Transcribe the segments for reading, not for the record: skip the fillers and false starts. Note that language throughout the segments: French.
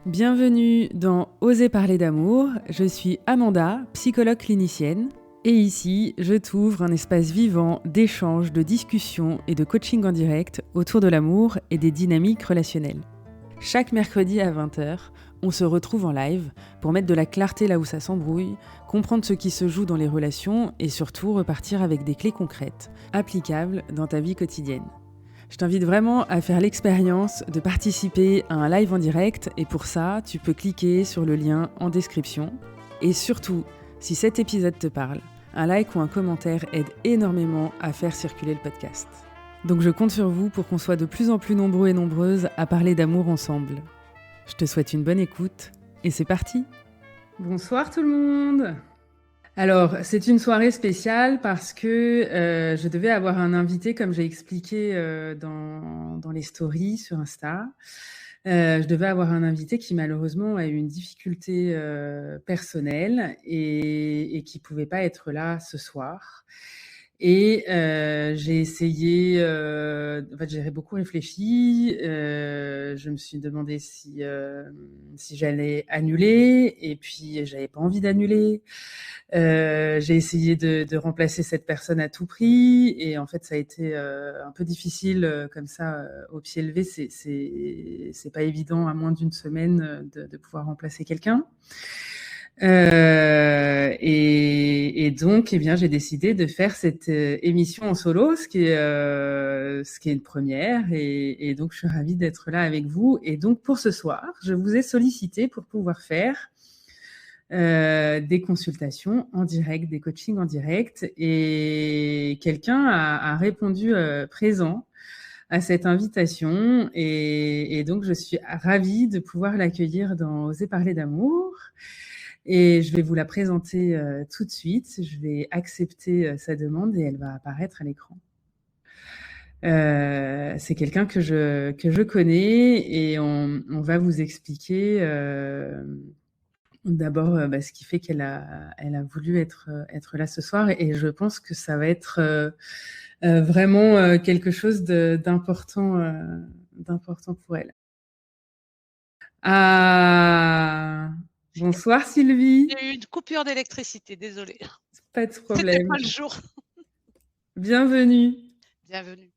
Bienvenue dans Oser parler d'amour, je suis Amanda, psychologue clinicienne, et ici, je t'ouvre un espace vivant d'échange, de discussion et de coaching en direct autour de l'amour et des dynamiques relationnelles. Chaque mercredi à 20h, on se retrouve en live pour mettre de la clarté là où ça s'embrouille, comprendre ce qui se joue dans les relations et surtout repartir avec des clés concrètes, applicables dans ta vie quotidienne. Je t'invite vraiment à faire l'expérience de participer à un live en direct et pour ça, tu peux cliquer sur le lien en description. Et surtout, si cet épisode te parle, un like ou un commentaire aide énormément à faire circuler le podcast. Donc je compte sur vous pour qu'on soit de plus en plus nombreux et nombreuses à parler d'amour ensemble. Je te souhaite une bonne écoute et c'est parti! Bonsoir tout le monde! Alors, c'est une soirée spéciale parce que je devais avoir un invité, comme j'ai expliqué dans les stories sur Insta. Je devais avoir un invité qui malheureusement a eu une difficulté personnelle et qui ne pouvait pas être là ce soir. Et j'ai essayé, en fait, j'ai beaucoup réfléchi. Je me suis demandé si j'allais annuler, et puis j'avais pas envie d'annuler. J'ai essayé de remplacer cette personne à tout prix, et en fait, ça a été un peu difficile comme ça au pied levé. C'est pas évident à moins d'une semaine de pouvoir remplacer quelqu'un. Et donc, eh bien, j'ai décidé de faire cette émission en solo, ce qui est une première. Et donc, je suis ravie d'être là avec vous. Et donc, pour ce soir, je vous ai sollicité pour pouvoir faire des consultations en direct, des coachings en direct. Et quelqu'un a répondu présent à cette invitation. Et donc, je suis ravie de pouvoir l'accueillir dans Oser parler d'amour. Et je vais vous la présenter tout de suite. Je vais accepter sa demande et elle va apparaître à l'écran. C'est quelqu'un que je connais et on va vous expliquer d'abord ce qui fait qu'elle a voulu être là ce soir. Et je pense que ça va être vraiment quelque chose d'important pour elle. Bonsoir Sylvie. J'ai eu une coupure d'électricité, désolée. Pas de problème. C'était pas le jour. Bienvenue. Bienvenue.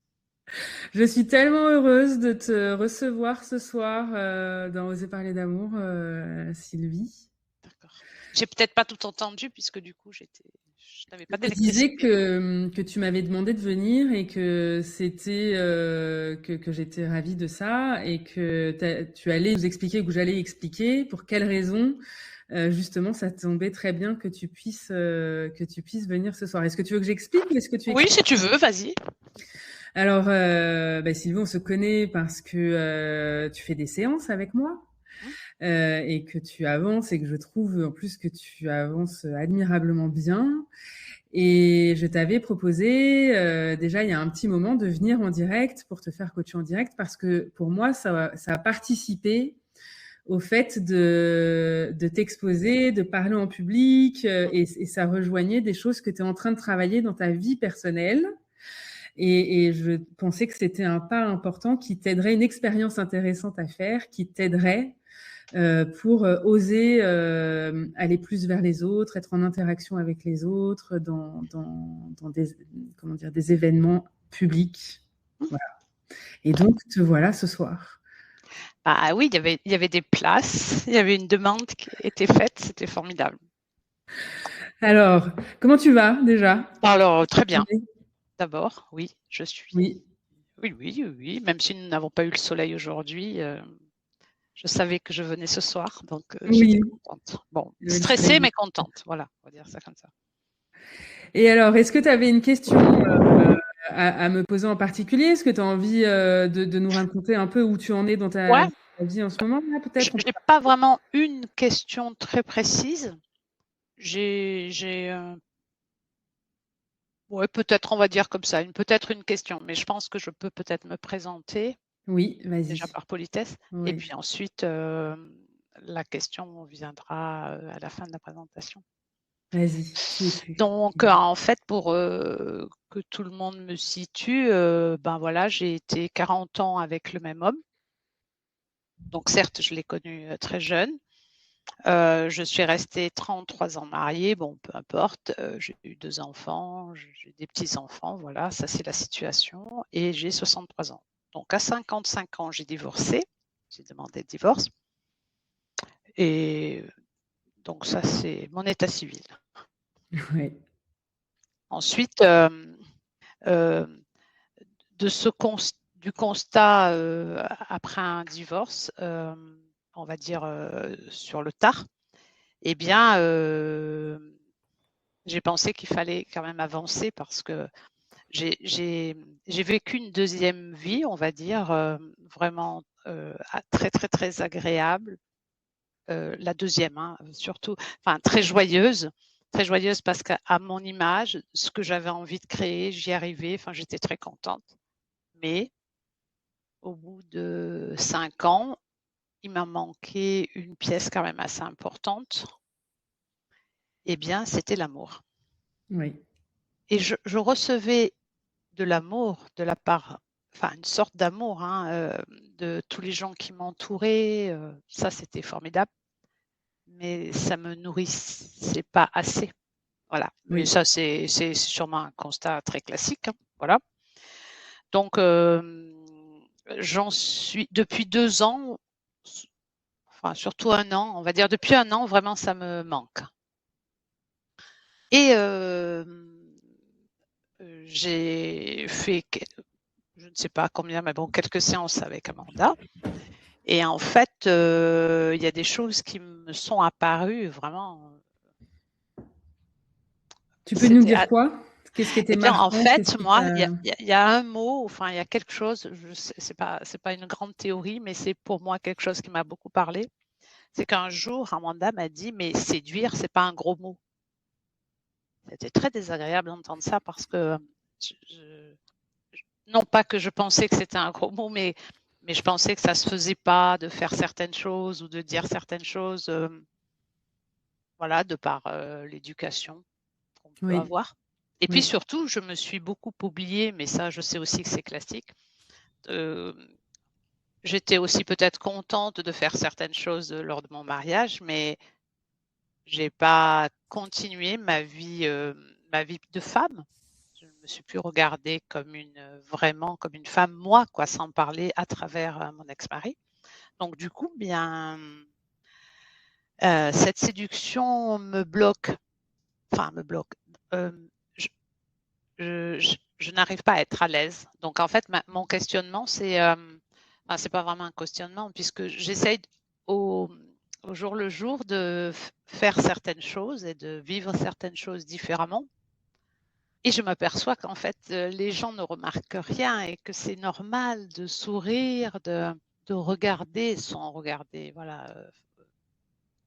Je suis tellement heureuse de te recevoir ce soir dans Oser parler d'amour, Sylvie. D'accord. J'ai peut-être pas tout entendu puisque du coup je n'avais pas d'électricité. Je disais que tu m'avais demandé de venir et que c'était que j'étais ravie de ça et que tu allais nous expliquer, que j'allais expliquer pour quelles raisons justement ça tombait très bien que tu puisses venir ce soir. Est-ce que tu veux que j'explique ou est-ce que tu Oui, si tu veux, vas-y. Alors, Sylvie, on se connaît parce que tu fais des séances avec moi et que tu avances et que je trouve en plus que tu avances admirablement bien. Et je t'avais proposé déjà il y a un petit moment de venir en direct pour te faire coacher en direct parce que pour moi, ça a participé au fait de t'exposer, de parler en public et ça rejoignait des choses que tu es en train de travailler dans ta vie personnelle. Et je pensais que c'était un pas important qui t'aiderait, une expérience intéressante à faire, qui t'aiderait pour oser aller plus vers les autres, être en interaction avec les autres dans des événements publics. Voilà. Et donc, te voilà ce soir. Bah oui, il y avait des places, il y avait une demande qui était faite, c'était formidable. Alors, comment tu vas déjà ? Alors, très bien. D'abord, oui, je suis. Oui. Oui. Même si nous n'avons pas eu le soleil aujourd'hui, je savais que je venais ce soir, donc j'étais contente. Bon, stressée mais contente, voilà, on va dire ça comme ça. Et alors, est-ce que tu avais une question à me poser en particulier ? Est-ce que tu as envie de nous raconter un peu où tu en es dans ta vie en ce moment là, peut-être ? Je n'ai pas vraiment une question très précise. Ouais, peut-être, on va dire comme ça, peut-être une question, mais je pense que je peux peut-être me présenter. Oui, vas-y. Déjà par politesse. Oui. Et puis ensuite, la question viendra à la fin de la présentation. Vas-y. Donc, en fait, pour que tout le monde me situe, j'ai été 40 ans avec le même homme. Donc certes, je l'ai connu très jeune. Je suis restée 33 ans mariée, bon, peu importe. J'ai eu 2 enfants, j'ai des petits-enfants, voilà, ça c'est la situation. Et j'ai 63 ans. Donc à 55 ans, j'ai divorcé. J'ai demandé le divorce. Et donc ça, c'est mon état civil. Ouais. Ensuite, du constat après un divorce, on va dire sur le tard, eh bien, j'ai pensé qu'il fallait quand même avancer parce que j'ai vécu une deuxième vie, on va dire, vraiment très, très, très agréable. La deuxième, hein, surtout, enfin, très joyeuse parce qu'à mon image, ce que j'avais envie de créer, j'y arrivais, enfin, j'étais très contente. Mais au bout de 5 ans, il m'a manqué une pièce quand même assez importante. Eh bien, c'était l'amour. Oui. Et je recevais de l'amour de la part, enfin une sorte d'amour de tous les gens qui m'entouraient. Ça, c'était formidable. Mais ça me nourrissait pas assez. Voilà. Mais Oui. ça, c'est sûrement un constat très classique. Hein. Voilà. Donc, j'en suis depuis 2 ans, enfin surtout 1 an, on va dire depuis 1 an, vraiment ça me manque. Et j'ai fait, je ne sais pas combien, mais bon, quelques séances avec Amanda. Et en fait, il y a des choses qui me sont apparues vraiment. Tu peux nous dire quoi? Qu'est-ce qui était Eh bien, en marquant? Qu'est-ce fait, qui moi, t'a... il y a un mot, enfin, il y a quelque chose, c'est pas une grande théorie, mais c'est pour moi quelque chose qui m'a beaucoup parlé. C'est qu'un jour, Amanda m'a dit, mais séduire, c'est pas un gros mot. C'était très désagréable d'entendre ça parce que non pas que je pensais que c'était un gros mot, mais je pensais que ça se faisait pas de faire certaines choses ou de dire certaines choses, voilà, de par l'éducation qu'on peut Oui. avoir. Et puis Oui. surtout, je me suis beaucoup oubliée, mais ça, je sais aussi que c'est classique. J'étais aussi peut-être contente de faire certaines choses lors de mon mariage, mais j'ai pas continué ma vie de femme. Je ne me suis plus regardée comme vraiment comme une femme, moi, quoi, sans parler à travers mon ex-mari. Donc, du coup, bien, cette séduction me bloque, enfin, me bloque. Euh, je, je n'arrive pas à être à l'aise. Donc, en fait, mon questionnement, enfin, c'est pas vraiment un questionnement, puisque j'essaye au, au jour le jour de faire certaines choses et de vivre certaines choses différemment. Et je m'aperçois qu'en fait, les gens ne remarquent rien et que c'est normal de sourire, de regarder sans regarder, voilà,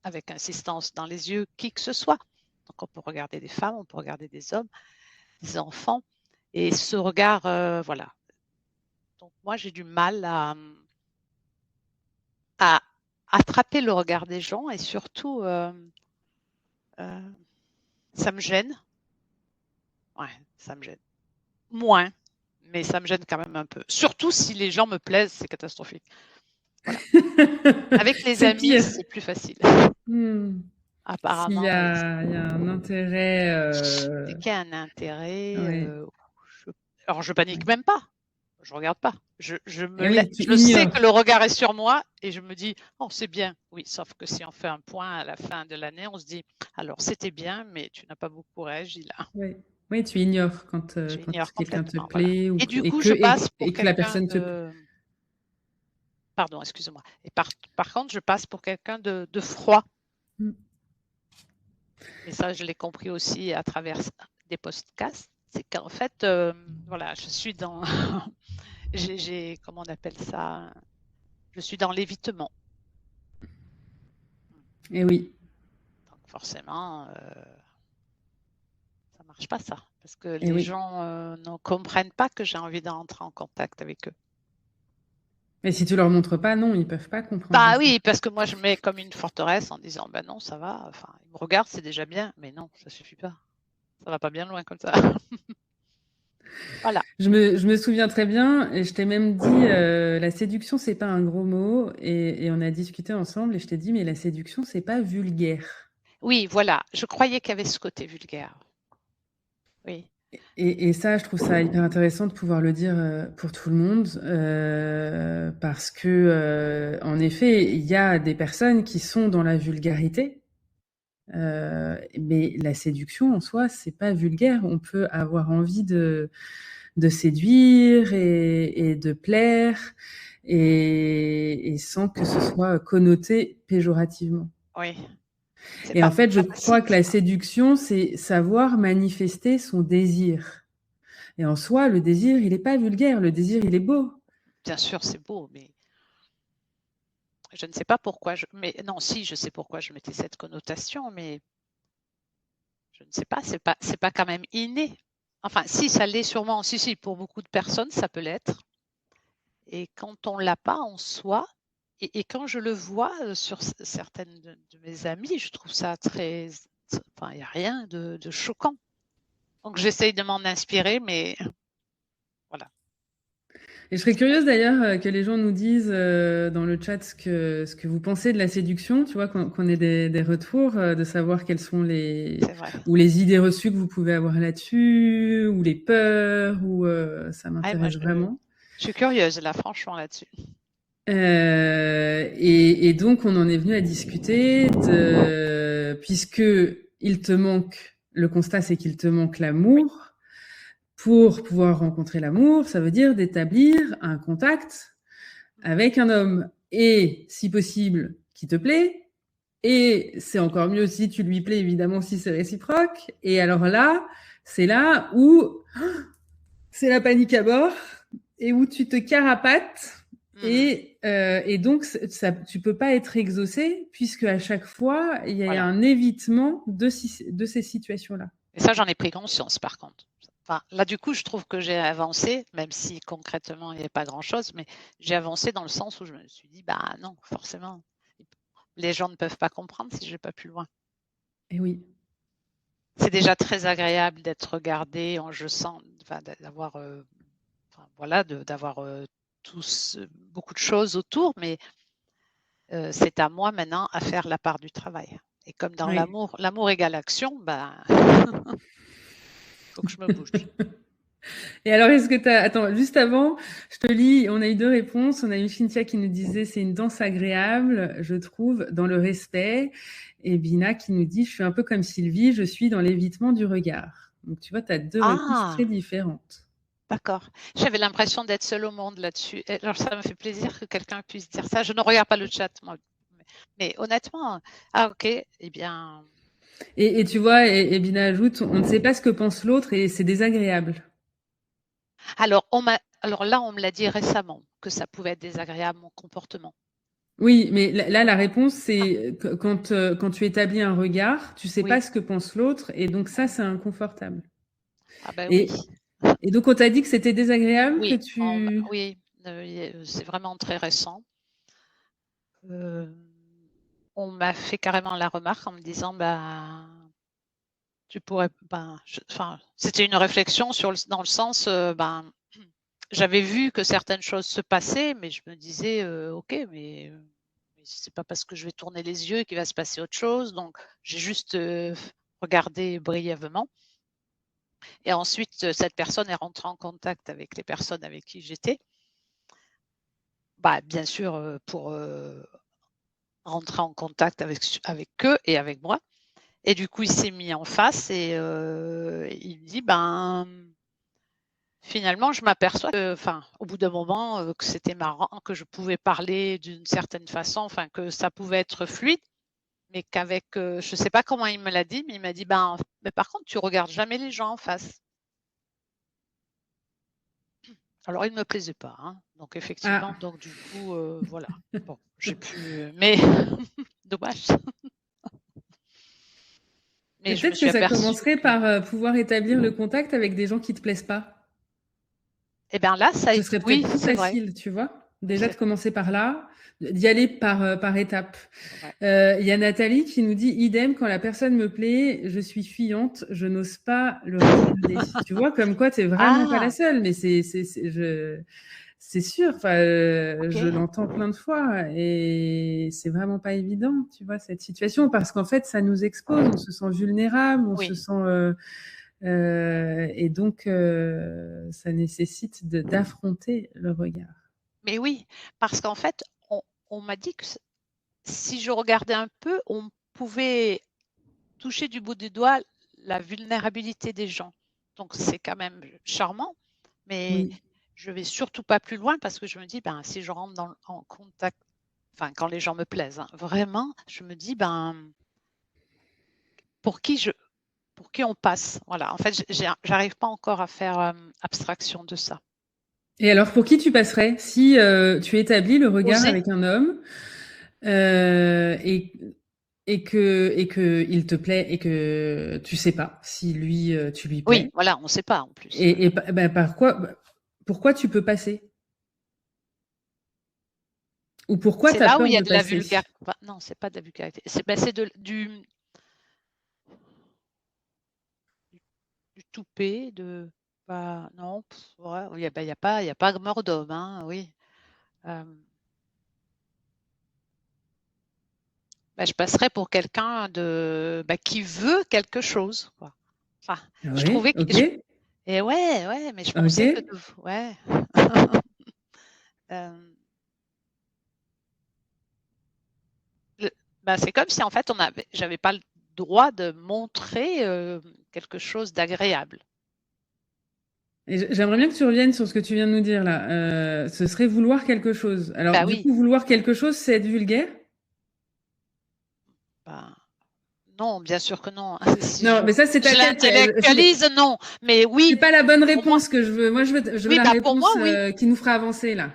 avec insistance dans les yeux, qui que ce soit. Donc, on peut regarder des femmes, on peut regarder des hommes, des enfants. Et ce regard, voilà. Donc, moi, j'ai du mal à attraper le regard des gens et surtout, ça me gêne. Ouais, ça me gêne. Moins, mais ça me gêne quand même un peu. Surtout si les gens me plaisent, c'est catastrophique. Voilà. Avec les C'est amis, pire. c'est plus facile. S'il y Apparemment, oui. a, il y a un intérêt... Dès qu'il y a un intérêt, Ouais. alors je panique Ouais. même pas. Je regarde pas. Et oui, tu Je sais que ignores. le regard est sur moi et je me dis, oh, c'est bien. Oui, sauf que si on fait un point à la fin de l'année, on se dit, alors c'était bien, mais tu n'as pas beaucoup réagi là. Oui. Oui, tu ignores quand J'ignore quelqu'un te complètement, voilà. plaît ou Et du et coup, que, je et, passe pour et que la quelqu'un personne te plaît. de, pardon, excuse-moi. Et par contre, je passe pour quelqu'un de froid. Mm. Mais ça, je l'ai compris aussi à travers des podcasts. C'est qu'en fait, voilà, je suis dans, comment on appelle ça? Je suis dans l'évitement. Et oui. Donc forcément, ça marche pas ça, parce que Et les oui. gens ne comprennent pas que j'ai envie d'entrer en contact avec eux. Mais si tu leur montres pas, non, ils peuvent pas comprendre Bah aussi. oui, parce que moi je mets comme une forteresse en disant, bah non, ça va. Enfin, ils me regardent, c'est déjà bien, mais non, ça suffit pas. Ça va pas bien loin comme ça. Voilà. Je me souviens très bien, et je t'ai même dit, la séduction, c'est pas un gros mot, et on a discuté ensemble, et je t'ai dit, mais la séduction, c'est pas vulgaire. Oui, voilà. Je croyais qu'il y avait ce côté vulgaire. Oui, Et ça, je trouve ça hyper intéressant de pouvoir le dire pour tout le monde, parce que, en effet, il y a des personnes qui sont dans la vulgarité, mais la séduction en soi, c'est pas vulgaire. On peut avoir envie de séduire et de plaire, et sans que ce soit connoté péjorativement. oui. C'est Et en fait, je pas crois facile, que la ça. séduction, c'est savoir manifester son désir. Et en soi, le désir, il n'est pas vulgaire, le désir, il est beau. Bien sûr, c'est beau, mais je ne sais pas pourquoi. Mais non, si, je sais pourquoi je mettais cette connotation, mais je ne sais pas. C'est pas quand même inné. Enfin, si, ça l'est sûrement. Si, si, pour beaucoup de personnes, ça peut l'être. Et quand on l'a pas en soi, et quand je le vois sur certaines de mes amies, je trouve ça très. Enfin, il n'y a rien de choquant. Donc, j'essaye de m'en inspirer, mais voilà. Et je serais curieuse d'ailleurs que les gens nous disent dans le chat ce que vous pensez de la séduction, tu vois, qu'on ait des retours, de savoir quelles sont C'est vrai. ou les idées reçues que vous pouvez avoir là-dessus, ou les peurs, ou ça Ah, moi, m'intéresse vraiment. je suis curieuse, là, franchement, là-dessus. Et donc, on en est venu à discuter puisque il te manque, le constat, c'est qu'il te manque Oui. l'amour. Pour pouvoir rencontrer l'amour, ça veut dire d'établir un contact avec un homme. Et, si possible, qui te plaît. Et c'est encore mieux si tu lui plais, évidemment, si c'est réciproque. Et alors là, c'est là où c'est la panique à bord et où tu te carapates. Mmh. Et donc, ça, tu peux pas être exaucé puisque à chaque fois, il y a Voilà. un évitement de ces situations-là. Et ça, j'en ai pris conscience, par contre. Enfin, là, du coup, je trouve que j'ai avancé, même si concrètement, il n'y avait pas grand-chose, mais j'ai avancé dans le sens où je me suis dit, bah non, forcément, les gens ne peuvent pas comprendre si je vais pas plus loin. Et oui. C'est déjà très agréable d'être regardé, je sens, enfin, d'avoir, enfin, voilà, d'avoir beaucoup de choses autour, mais c'est à moi maintenant à faire la part du travail. Et comme dans Oui. l'amour égale action, ben, faut que je me bouge. Et alors, est-ce que tu as... Attends, juste avant, je te lis, on a eu deux réponses. On a eu Cynthia qui nous disait, c'est une danse agréable, je trouve, dans le respect. Et Bina qui nous dit, je suis un peu comme Sylvie, je suis dans l'évitement du regard. Donc, tu vois, tu as deux réponses Ah, très différentes. d'accord. J'avais l'impression d'être seule au monde là-dessus. Alors, ça me fait plaisir que quelqu'un puisse dire ça. Je ne regarde pas le chat, moi. Mais honnêtement, ah ok, eh bien, Et tu vois, et Bina ajoute, on ne sait pas ce que pense l'autre et c'est désagréable. alors là, on me l'a dit récemment que ça pouvait être désagréable, mon comportement. Oui, mais là, la réponse, c'est quand tu établis un regard, tu sais pas Oui, ce que pense l'autre, et donc ça, c'est inconfortable. ah ben oui, Et, et donc, on t'a dit que c'était désagréable que oui, tu... oui, c'est vraiment très récent. Euh, on m'a fait carrément la remarque en me disant, bah, tu pourrais, ben, enfin, c'était une réflexion dans le sens, ben, j'avais vu que certaines choses se passaient, mais je me disais, ok, mais c'est pas parce que je vais tourner les yeux qu'il va se passer autre chose. Donc, j'ai juste regardé brièvement. Et ensuite, cette personne est rentrée en contact avec les personnes avec qui j'étais. Bah, bien sûr, pour rentrer en contact avec eux et avec moi. Et du coup, il s'est mis en face et il me dit, ben, finalement, je m'aperçois que, enfin, au bout d'un moment, que c'était marrant, que je pouvais parler d'une certaine façon, enfin, que ça pouvait être fluide, mais qu'avec, je ne sais pas comment il me l'a dit, mais il m'a dit, ben, mais par contre, tu regardes jamais les gens en face. Alors, il ne me plaisait pas, hein. Donc, effectivement, Ah, donc du coup, voilà. Bon, j'ai pu, mais dommage. Mais mais je me peut-être que suis ça aperçue commencerait que, par pouvoir établir le contact avec des gens qui te plaisent pas. eh bien là, ça a Ce été, serait oui, peut-être plus c'est vrai. facile, tu vois. Déjà de commencer par là, d'y aller par étapes. Ouais. Il y a Nathalie qui nous dit idem, quand la personne me plaît, je suis fuyante, je n'ose pas le regarder. Tu vois, comme quoi, tu n'es vraiment pas la Ah, seule, mais c'est sûr, je ok. l'entends plein de fois et c'est vraiment pas évident, tu vois, cette situation, parce qu'en fait, ça nous expose, on se sent vulnérable, on se Oui, sent. Et donc, ça nécessite d'affronter le regard. mais oui, parce qu'en fait, on m'a dit que si je regardais un peu, on pouvait toucher du bout du doigt la vulnérabilité des gens. Donc c'est quand même charmant, mais Oui. je vais surtout pas plus loin parce que je me dis, ben, si je rentre en contact, enfin quand les gens me plaisent, hein, vraiment, je me dis, ben, pour qui on passe. Voilà, en fait, j'arrive pas encore à faire abstraction de ça. Et alors, pour qui tu passerais si tu établis le regard Oser. avec un homme euh, et, et que il te plaît et que tu sais pas si lui tu lui Oui, plais voilà, on ne sait pas en plus. Ouais. et pourquoi tu peux passer ou pourquoi C'est tu as là où il peur y a de de la passer? vulgarité. Enfin, non, c'est pas de la vulgarité. C'est ben, du toupet, de. Bah, non, ouais, il n'y a, ben, y a pas mort d'homme, hein, oui. Euh, ben, je passerais pour quelqu'un de ben, qui veut quelque chose, quoi. Enfin, je Oui, trouvais que. ok, Et ouais, mais je ok. pensais que. Ouais. Euh, ben, c'est comme si en fait j'avais pas le droit de montrer quelque chose d'agréable. Et j'aimerais bien que tu reviennes sur ce que tu viens de nous dire là. Ce serait vouloir quelque chose. Alors, Bah du oui, coup, vouloir quelque chose, c'est être vulgaire? bah, non, bien sûr que non. Si Non, mais ça, c'est je ta tête. l'intellectualise, non. Mais C'est oui, pas la bonne pour moi, réponse que je veux. Moi, je veux oui, la bah pour moi, réponse oui. qui nous fera avancer là.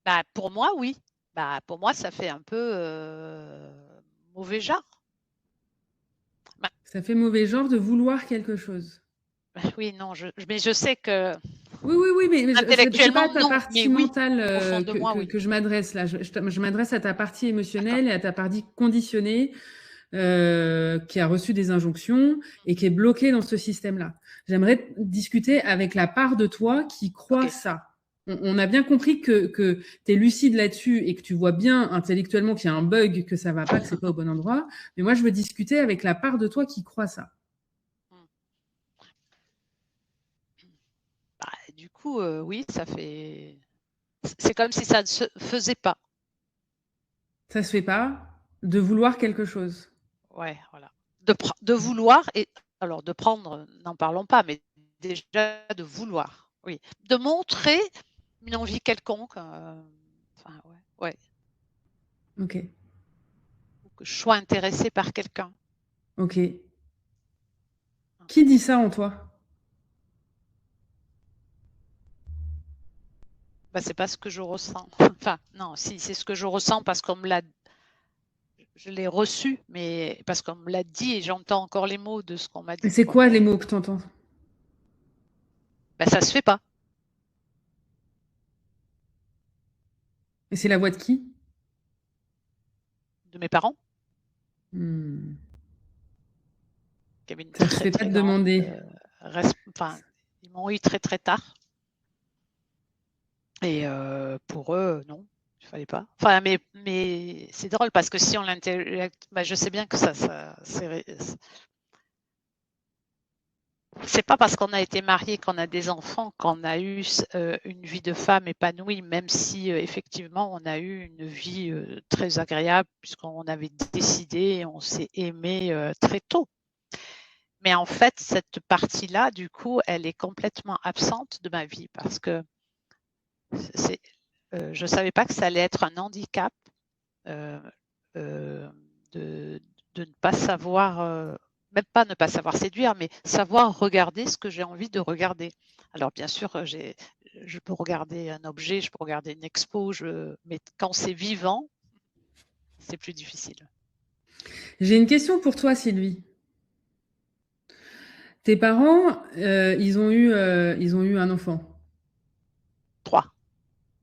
Bah pour moi, oui. Bah pour moi, ça fait un peu mauvais genre. Bah, Ça fait mauvais genre de vouloir quelque chose. bah, oui, non, mais je sais que Oui, oui, oui, mais c'est pas intellectuellement, à ta non. Mais partie oui, mentale au fond de moi, oui. que je m'adresse là. Je m'adresse à ta partie D'accord. émotionnelle et à ta partie conditionnée qui a reçu des injonctions et qui est bloquée dans ce système-là. J'aimerais discuter avec la part de toi qui croit Ok. ça. On a bien compris que tu es lucide là-dessus et que tu vois bien intellectuellement qu'il y a un bug, que ça va pas, que c'est pas au bon endroit. Mais moi, je veux discuter avec la part de toi qui croit ça. Bah, du coup, oui, ça fait. C'est comme si ça ne se faisait pas. Ça se fait pas de vouloir quelque chose. Ouais, voilà. De vouloir et alors de prendre, n'en parlons pas, mais déjà de vouloir, oui. De montrer une envie quelconque, enfin, ouais, ouais, Ok, ou que je sois intéressée par quelqu'un. ok. Qui dit ça en toi? Bah, c'est pas ce que je ressens. Enfin, non, si, c'est ce que je ressens parce qu'on me l'a je l'ai reçu, mais parce qu'on me l'a dit et j'entends encore les mots de ce qu'on m'a dit, C'est quoi. quoi les mots que tu entends? Bah, ça se fait pas. Et c'est la voix de qui? De mes parents, Hmm. qui avaient une Ça se très, fait pas très de grande, demander. enfin, ils m'ont eu très, très tard. Et pour eux, non, il fallait pas. Enfin, mais c'est drôle parce que si on l'intellect, bah, je sais bien que c'est pas parce qu'on a été marié qu'on a des enfants qu'on a eu une vie de femme épanouie, même si effectivement on a eu une vie très agréable puisqu'on avait décidé, on s'est aimé très tôt. Mais en fait, cette partie-là, du coup, elle est complètement absente de ma vie parce que c'est, je ne savais pas que ça allait être un handicap euh, euh, de, de ne pas savoir, même pas ne pas savoir séduire, mais savoir regarder ce que j'ai envie de regarder. Alors bien sûr, je peux regarder un objet, je peux regarder une expo, mais quand c'est vivant, c'est plus difficile. J'ai une question pour toi, Sylvie. Tes parents, ils ont eu un enfant. 3.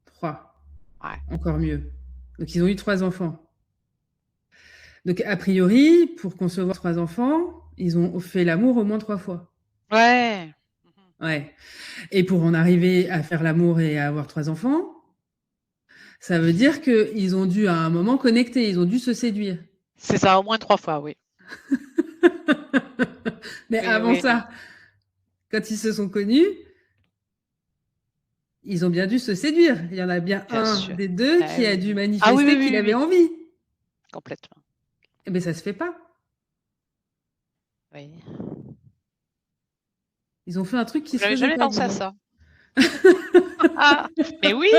3. Ouais. Encore mieux. Donc, ils ont eu 3 enfants. Donc, a priori, pour concevoir 3 enfants, ils ont fait l'amour au moins 3 fois. Ouais. Ouais. Et pour en arriver à faire l'amour et à avoir 3 enfants, ça veut dire qu'ils ont dû à un moment connecter, ils ont dû se séduire. C'est ça, au moins 3 fois, oui. Mais Oui, avant oui, non. ça, quand ils se sont connus, ils ont bien dû se séduire. Il y en a bien Bien un sûr. des deux Ah qui a oui. dû Ah oui, oui, manifester qu'il oui, avait oui, envie. complètement. Eh bien, ça se fait pas. Oui. Ils ont fait un truc qui se J'avais faisait jamais pas, dis pensé à donc. ça. Ah! Mais oui,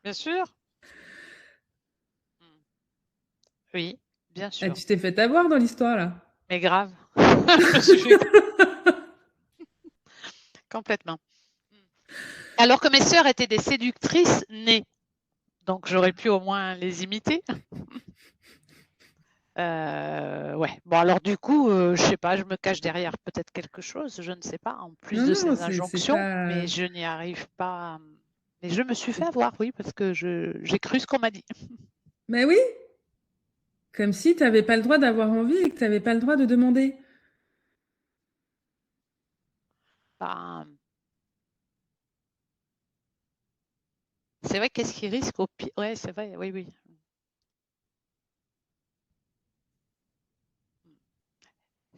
bien sûr. Mmh. Oui, bien Ah, sûr. tu t'es fait avoir dans l'histoire, là. Mais grave. Je me suis fait complètement. Mmh. Alors que mes sœurs étaient des séductrices nées, donc j'aurais pu au moins les imiter. Ouais. Bon alors du coup, je sais pas, je me cache derrière peut-être quelque chose, je ne sais pas, en plus Non, de non, ces c'est injonctions, pas. mais je n'y arrive pas, mais je me suis fait avoir, oui, parce que j'ai cru ce qu'on m'a dit. Mais oui, comme si tu n'avais pas le droit d'avoir envie et que tu n'avais pas le droit de demander. Ben, c'est vrai, qu'est-ce qui risque au pire? Ouais, c'est vrai, oui, oui.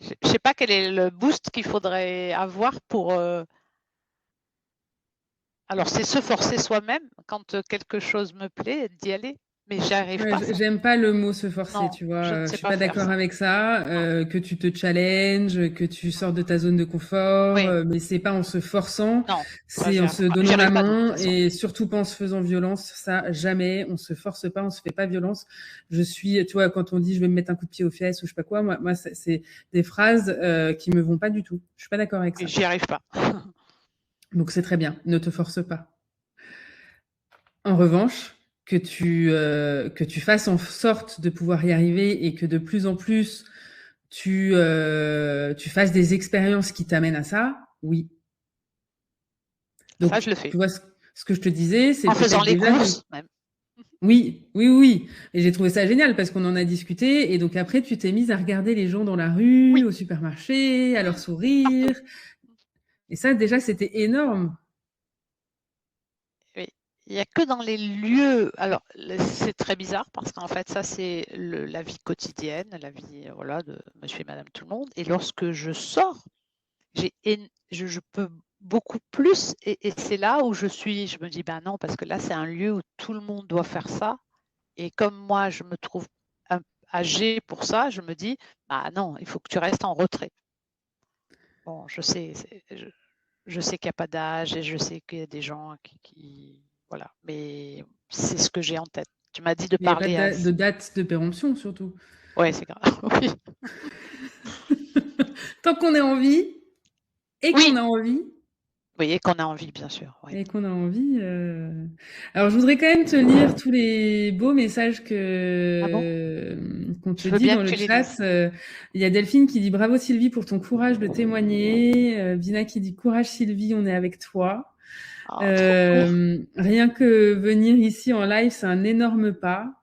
Je sais pas quel est le boost qu'il faudrait avoir pour, alors c'est se forcer soi-même quand, quelque chose me plaît, d'y aller, mais j'y arrive Ouais, pas ça. j'aime pas le mot se forcer, Non, tu je ne vois. Je sais suis pas pas faire d'accord ça. avec ça, Non. que tu te challenges, que tu Mmh sors de mh. ta zone de confort, Oui. mais c'est pas en se forçant, Non, ça c'est j'y en arrive se pas. Mais j'y donnant la arrive pas de toute main façon. et surtout pas en se faisant violence. Ça, jamais. On se force pas, on se fait pas violence. Je suis, tu vois, quand on dit je vais me mettre un coup de pied aux fesses ou je sais pas quoi, moi c'est des phrases qui me vont pas du tout. Je suis pas d'accord avec Et ça. j'y arrive pas. Donc c'est très bien. Ne te force pas. En revanche, que tu fasses en sorte de pouvoir y arriver et que de plus en plus tu fasses des expériences qui t'amènent à ça, oui. Ça, Donc, je le fais. tu vois, ce que je te disais, c'est En faisant peut-être les déjà de... courses même. Oui, oui, oui. Et j'ai trouvé ça génial parce qu'on en a discuté. Et donc après, tu t'es mise à regarder les gens dans la rue, Oui. au supermarché, à leur Mmh. Partout. sourire. Et ça, déjà, c'était énorme. Oui. Il y a que dans les lieux, alors c'est très bizarre parce qu'en fait ça c'est la vie quotidienne, la vie, voilà, de monsieur et madame tout le monde, et lorsque je sors, je peux beaucoup plus, et c'est là où je me dis: «Ben non», parce que là c'est un lieu où tout le monde doit faire ça, et comme moi je me trouve un âgée pour ça, je me dis: «Bah non, il faut que tu restes en retrait». Bon, je sais, je sais qu'il y a pas d'âge et je sais qu'il y a des gens qui voilà, mais c'est ce que j'ai en tête. Tu m'as dit de Il n'y avait pas parler à de date de péremption, surtout. ouais, c'est grave, oui. Tant qu'on est en vie et Oui, qu'on a envie, oui, et qu'on a envie, bien sûr, oui. et qu'on a envie. Alors, je voudrais quand même te lire tous les beaux messages Ah bon? qu'on te Je veux dit bien dans que le tu les chat. lises. Il y a Delphine qui dit bravo Sylvie pour ton courage de témoigner. Vina qui dit courage Sylvie, on est avec toi. Ah, trop cool. Rien que venir ici en live, c'est un énorme pas.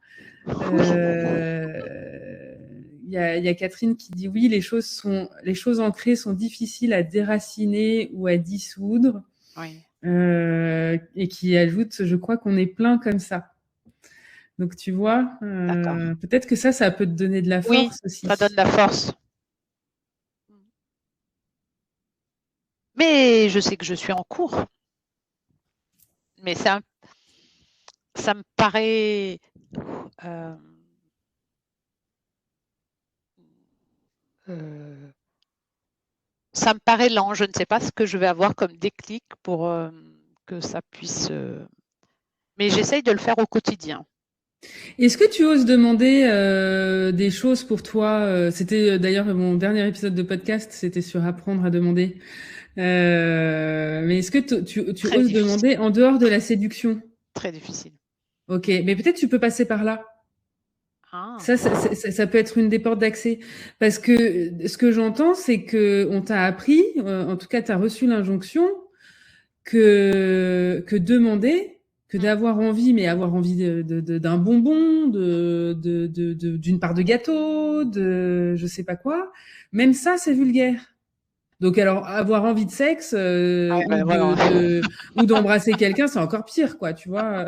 Oui, Il y a Catherine qui dit oui, les choses ancrées sont difficiles à déraciner ou à dissoudre. oui, Et qui ajoute, je crois qu'on est plein comme ça. Donc tu vois, d'accord. peut-être que ça peut te donner de la Oui, force ça donne aussi. la force. Mais je sais que je suis en cours, mais ça me paraît, hem, heu ça me paraît lent. Je ne sais pas ce que je vais avoir comme déclic pour que ça puisse. Mais j'essaye de le faire au quotidien. Est-ce que tu oses demander des choses pour toi C'était d'ailleurs mon dernier épisode de podcast, c'était sur apprendre à demander. Mais est-ce que tu Très oses difficile. demander en dehors de la séduction? Très difficile. Ok, mais peut-être tu peux passer par là. Ah, Ça peut être une des portes d'accès. Parce que ce que j'entends, c'est que on t'a appris, en tout cas, tu as reçu l'injonction que demander, que d'avoir envie, mais avoir envie d'un bonbon, d'une part de gâteau, de je sais pas quoi. Même ça, c'est vulgaire. Donc alors, avoir envie de sexe ou d'embrasser quelqu'un, c'est encore pire, quoi, tu vois.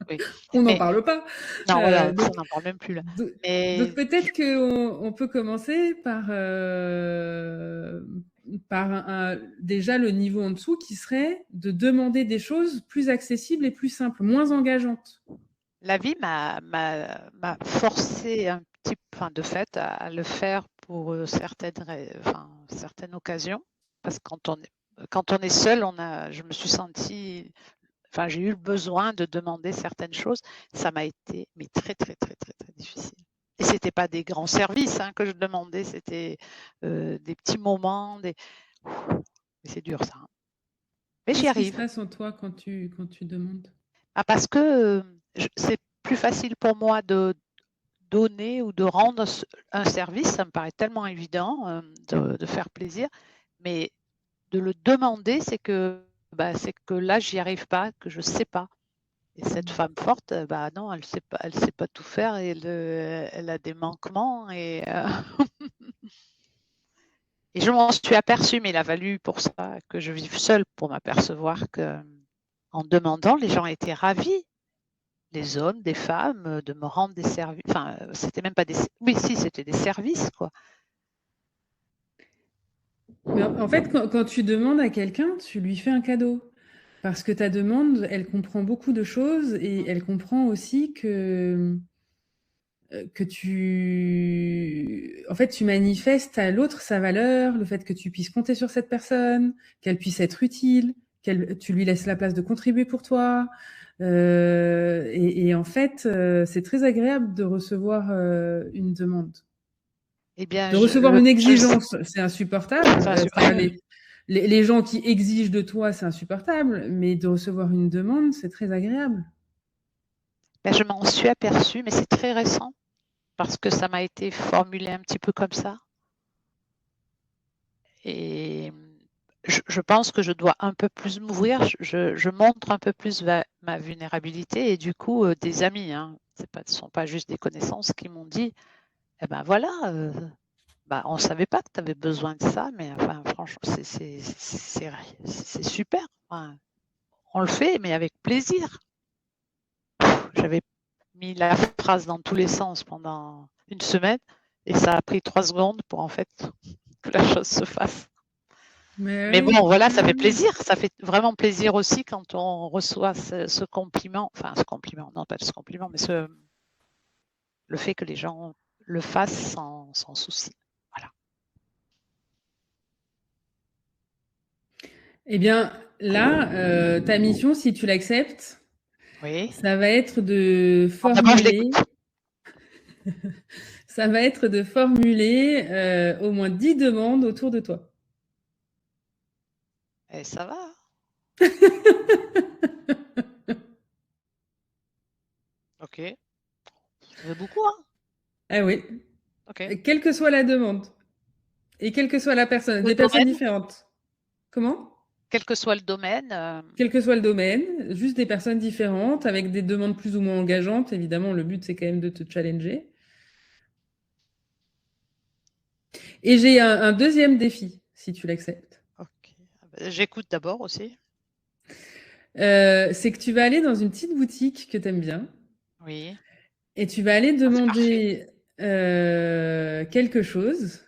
Oui. On n'en parle pas. Non, voilà, on n'en parle même plus là. Donc peut-être qu'on peut commencer par déjà le niveau en dessous qui serait de demander des choses plus accessibles et plus simples, moins engageantes. La vie m'a forcé un petit peu, de fait, à le faire pour certaines occasions. Parce que quand on est seul, je me suis sentie, j'ai eu le besoin de demander certaines choses. Ça m'a été mais très, très, très, très, très difficile. Et c'était pas des grands services que je demandais, c'était des petits moments. Mais c'est dur ça. Mais j'y arrive. Qu'est-ce qui se passe en toi quand tu demandes? Parce que c'est plus facile pour moi de donner ou de rendre un service, ça me paraît tellement évident de faire plaisir, mais de le demander, c'est que là, j'y arrive pas, que je sais pas. Et cette femme forte, non, elle sait pas tout faire et elle a des manquements et et je m'en suis aperçue, mais il a fallu pour ça que je vive seule pour m'apercevoir que en demandant, les gens étaient ravis. Des hommes, des femmes, de me rendre des services. Enfin, c'était même pas des. Oui, si, c'était des services, quoi. Mais en fait, quand tu demandes à quelqu'un, tu lui fais un cadeau. Parce que ta demande, elle comprend beaucoup de choses et elle comprend aussi que en fait, tu manifestes à l'autre sa valeur, le fait que tu puisses compter sur cette personne, qu'elle puisse être utile, tu lui laisses la place de contribuer pour toi. Et en fait, c'est très agréable de recevoir une demande. Eh bien, De recevoir une exigence, c'est insupportable. Les gens qui exigent de toi, c'est insupportable. Mais de recevoir une demande, c'est très agréable. Je m'en suis aperçue, mais c'est très récent, parce que ça m'a été formulé un petit peu comme ça. Et je pense que je dois un peu plus m'ouvrir. Je montre un peu plus ma vulnérabilité. Et du coup, des amis, ce ne sont pas juste des connaissances qui m'ont dit, eh ben voilà, on ne savait pas que tu avais besoin de ça, mais franchement, c'est super. On le fait, mais avec plaisir. J'avais mis la phrase dans tous les sens pendant une semaine et ça a pris 3 secondes pour en fait que la chose se fasse. Mais bon, voilà, ça fait plaisir. Ça fait vraiment plaisir aussi quand on reçoit ce compliment. Enfin, ce compliment, non pas ce compliment, mais le fait que les gens le fassent sans souci. Voilà. Eh bien, là, ta mission, si tu l'acceptes, oui. Ça va être de formuler. Ça va être de formuler au moins 10 demandes autour de toi. Et ça va. Ok. Ça fait beaucoup, hein? Ah oui. Ok. Quelle que soit la demande. Et quelle que soit la personne. Des personnes différentes. Comment? Quel que soit le domaine. Quel que soit le domaine. Juste des personnes différentes avec des demandes plus ou moins engageantes. Évidemment, le but, c'est quand même de te challenger. Et j'ai un deuxième défi, si tu l'acceptes. Ok. J'écoute d'abord aussi. C'est que tu vas aller dans une petite boutique que tu aimes bien. Oui. Et tu vas aller demander quelque chose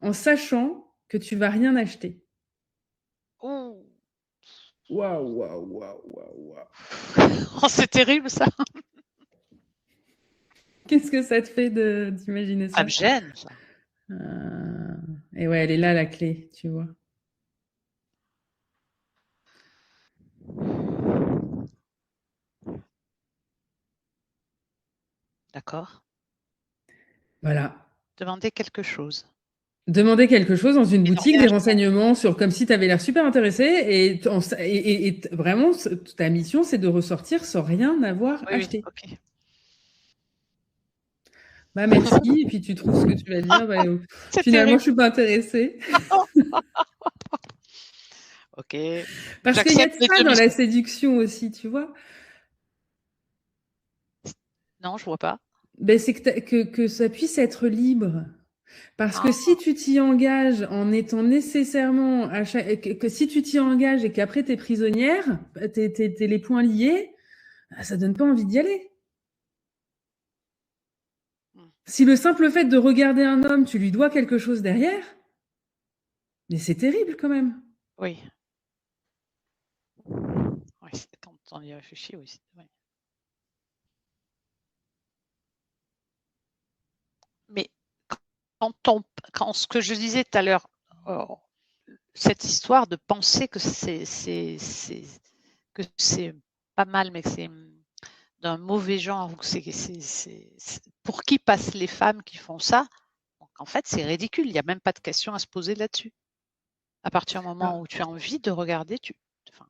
en sachant que tu vas rien acheter. Ouh. Waouh, waouh, waouh, waouh, waouh. Oh, c'est terrible ça. Qu'est-ce que ça te fait d'imaginer ça? Ça me gêne, ça. Et ouais, elle est là la clé, tu vois. D'accord. Voilà. Demander quelque chose. Demander quelque chose dans une boutique, des renseignements sur comme si tu avais l'air super intéressé et vraiment ta mission c'est de ressortir sans rien avoir acheté. Oui, ok. Bah merci, et puis tu trouves ce que tu vas dire. Bah, finalement, terrible. je suis pas intéressée. Ok. Parce qu'il y a de J'accepte les ça dans demi. la séduction aussi, tu vois. Non, je vois pas. Ben, c'est que ça puisse être libre. Parce que Ah, si tu t'y engages en étant nécessairement à chaque, que si tu t'y engages et qu'après t'es prisonnière, t'es les poings liés, ça donne pas envie d'y aller. hmm, Si le simple fait de regarder un homme, tu lui dois quelque chose derrière, mais c'est terrible quand même. oui. Oui, quand on y réfléchit, oui. Oui. Mais quand ce que je disais tout à l'heure, oh, cette histoire de penser que c'est pas mal, mais que c'est d'un mauvais genre, ou que pour qui passent les femmes qui font ça? Donc, en fait, c'est ridicule. Il n'y a même pas de question à se poser là-dessus. À partir du moment Ah, où tu as envie de regarder, enfin,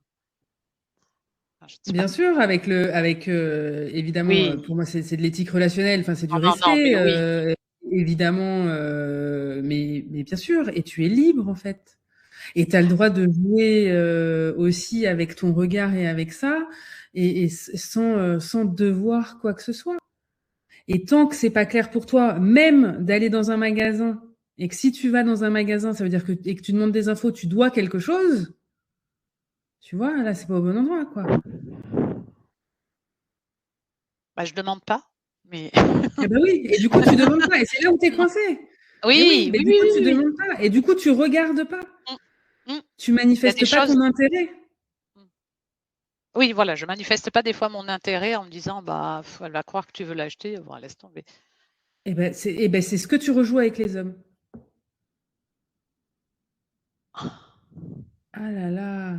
je ne sais pas. bien sûr, avec évidemment, Oui, pour moi, c'est de l'éthique relationnelle, enfin, c'est du non, non, non, respect, mais oui. évidemment, mais bien sûr, et tu es libre en fait. Et tu as le droit de jouer aussi avec ton regard et avec ça, et sans devoir quoi que ce soit. Et tant que c'est pas clair pour toi, même d'aller dans un magasin, et que si tu vas dans un magasin, ça veut dire et que tu demandes des infos, tu dois quelque chose, tu vois, là, c'est pas au bon endroit, quoi. Bah, je demande pas, mais Eh ben oui, et du coup, tu demandes pas, et c'est là où t'es non. coincé. Et oui, Oui, mais oui, du oui, coup, oui, tu oui, oui. demandes pas, et du coup, tu regardes pas. Mmh, mmh. Tu Il y a des manifestes pas choses. ton intérêt. Mmh. Oui, voilà, je manifeste pas des fois mon intérêt en me disant, bah, elle va croire que tu veux l'acheter, bon, laisse tomber. C'est ce que tu rejoues avec les hommes. Ah là là.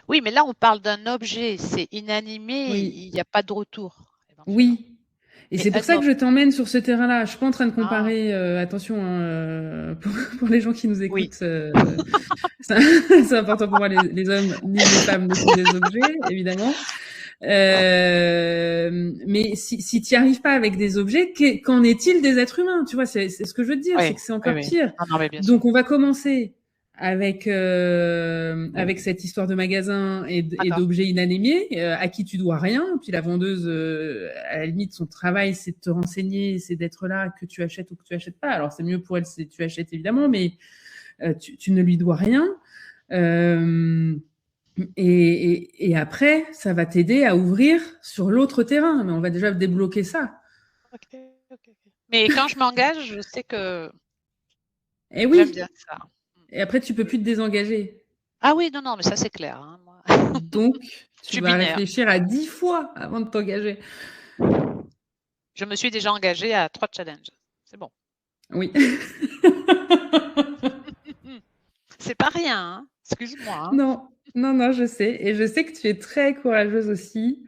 Oui, mais là, on parle d'un objet, c'est inanimé, Oui, il n'y a pas de retour, éventuellement. oui. Et Mais c'est pour un ça que homme, je t'emmène sur ce terrain-là. Je suis pas en train de ah, comparer, attention, hein, pour les gens qui nous oui, écoutent, c'est c'est important pour moi, les hommes ni les femmes ne sont des objets, évidemment. Mais si tu n'y arrives pas avec des objets, qu'en est-il des êtres humains? Tu vois, c'est ce que je veux te dire, c'est oui, que c'est oui, encore oui. pire. Non, non, mais bien sûr. Donc on va commencer avec cette histoire de magasin et D'accord. d'objets inanimés à qui tu dois rien. Puis la vendeuse, à la limite, son travail, c'est de te renseigner, c'est d'être là, que tu achètes ou que tu achètes pas. Alors c'est mieux pour elle si tu achètes évidemment, mais tu ne lui dois rien. Euh, et après, ça va t'aider à ouvrir sur l'autre terrain. Mais on va déjà débloquer ça. Ok, ok, ok. Mais quand je m'engage, je sais que Et j'aime oui. bien ça. Et après, tu peux plus te désengager. Ah oui, non, non, mais ça c'est clair, hein, moi. Donc, Je tu suis vas binaire. réfléchir à 10 fois avant de t'engager. Je me suis déjà engagée à 3 challenges. C'est bon. Oui. C'est pas rien, hein. Excuse-moi, hein. Non, non, non, je sais. Et je sais que tu es très courageuse aussi.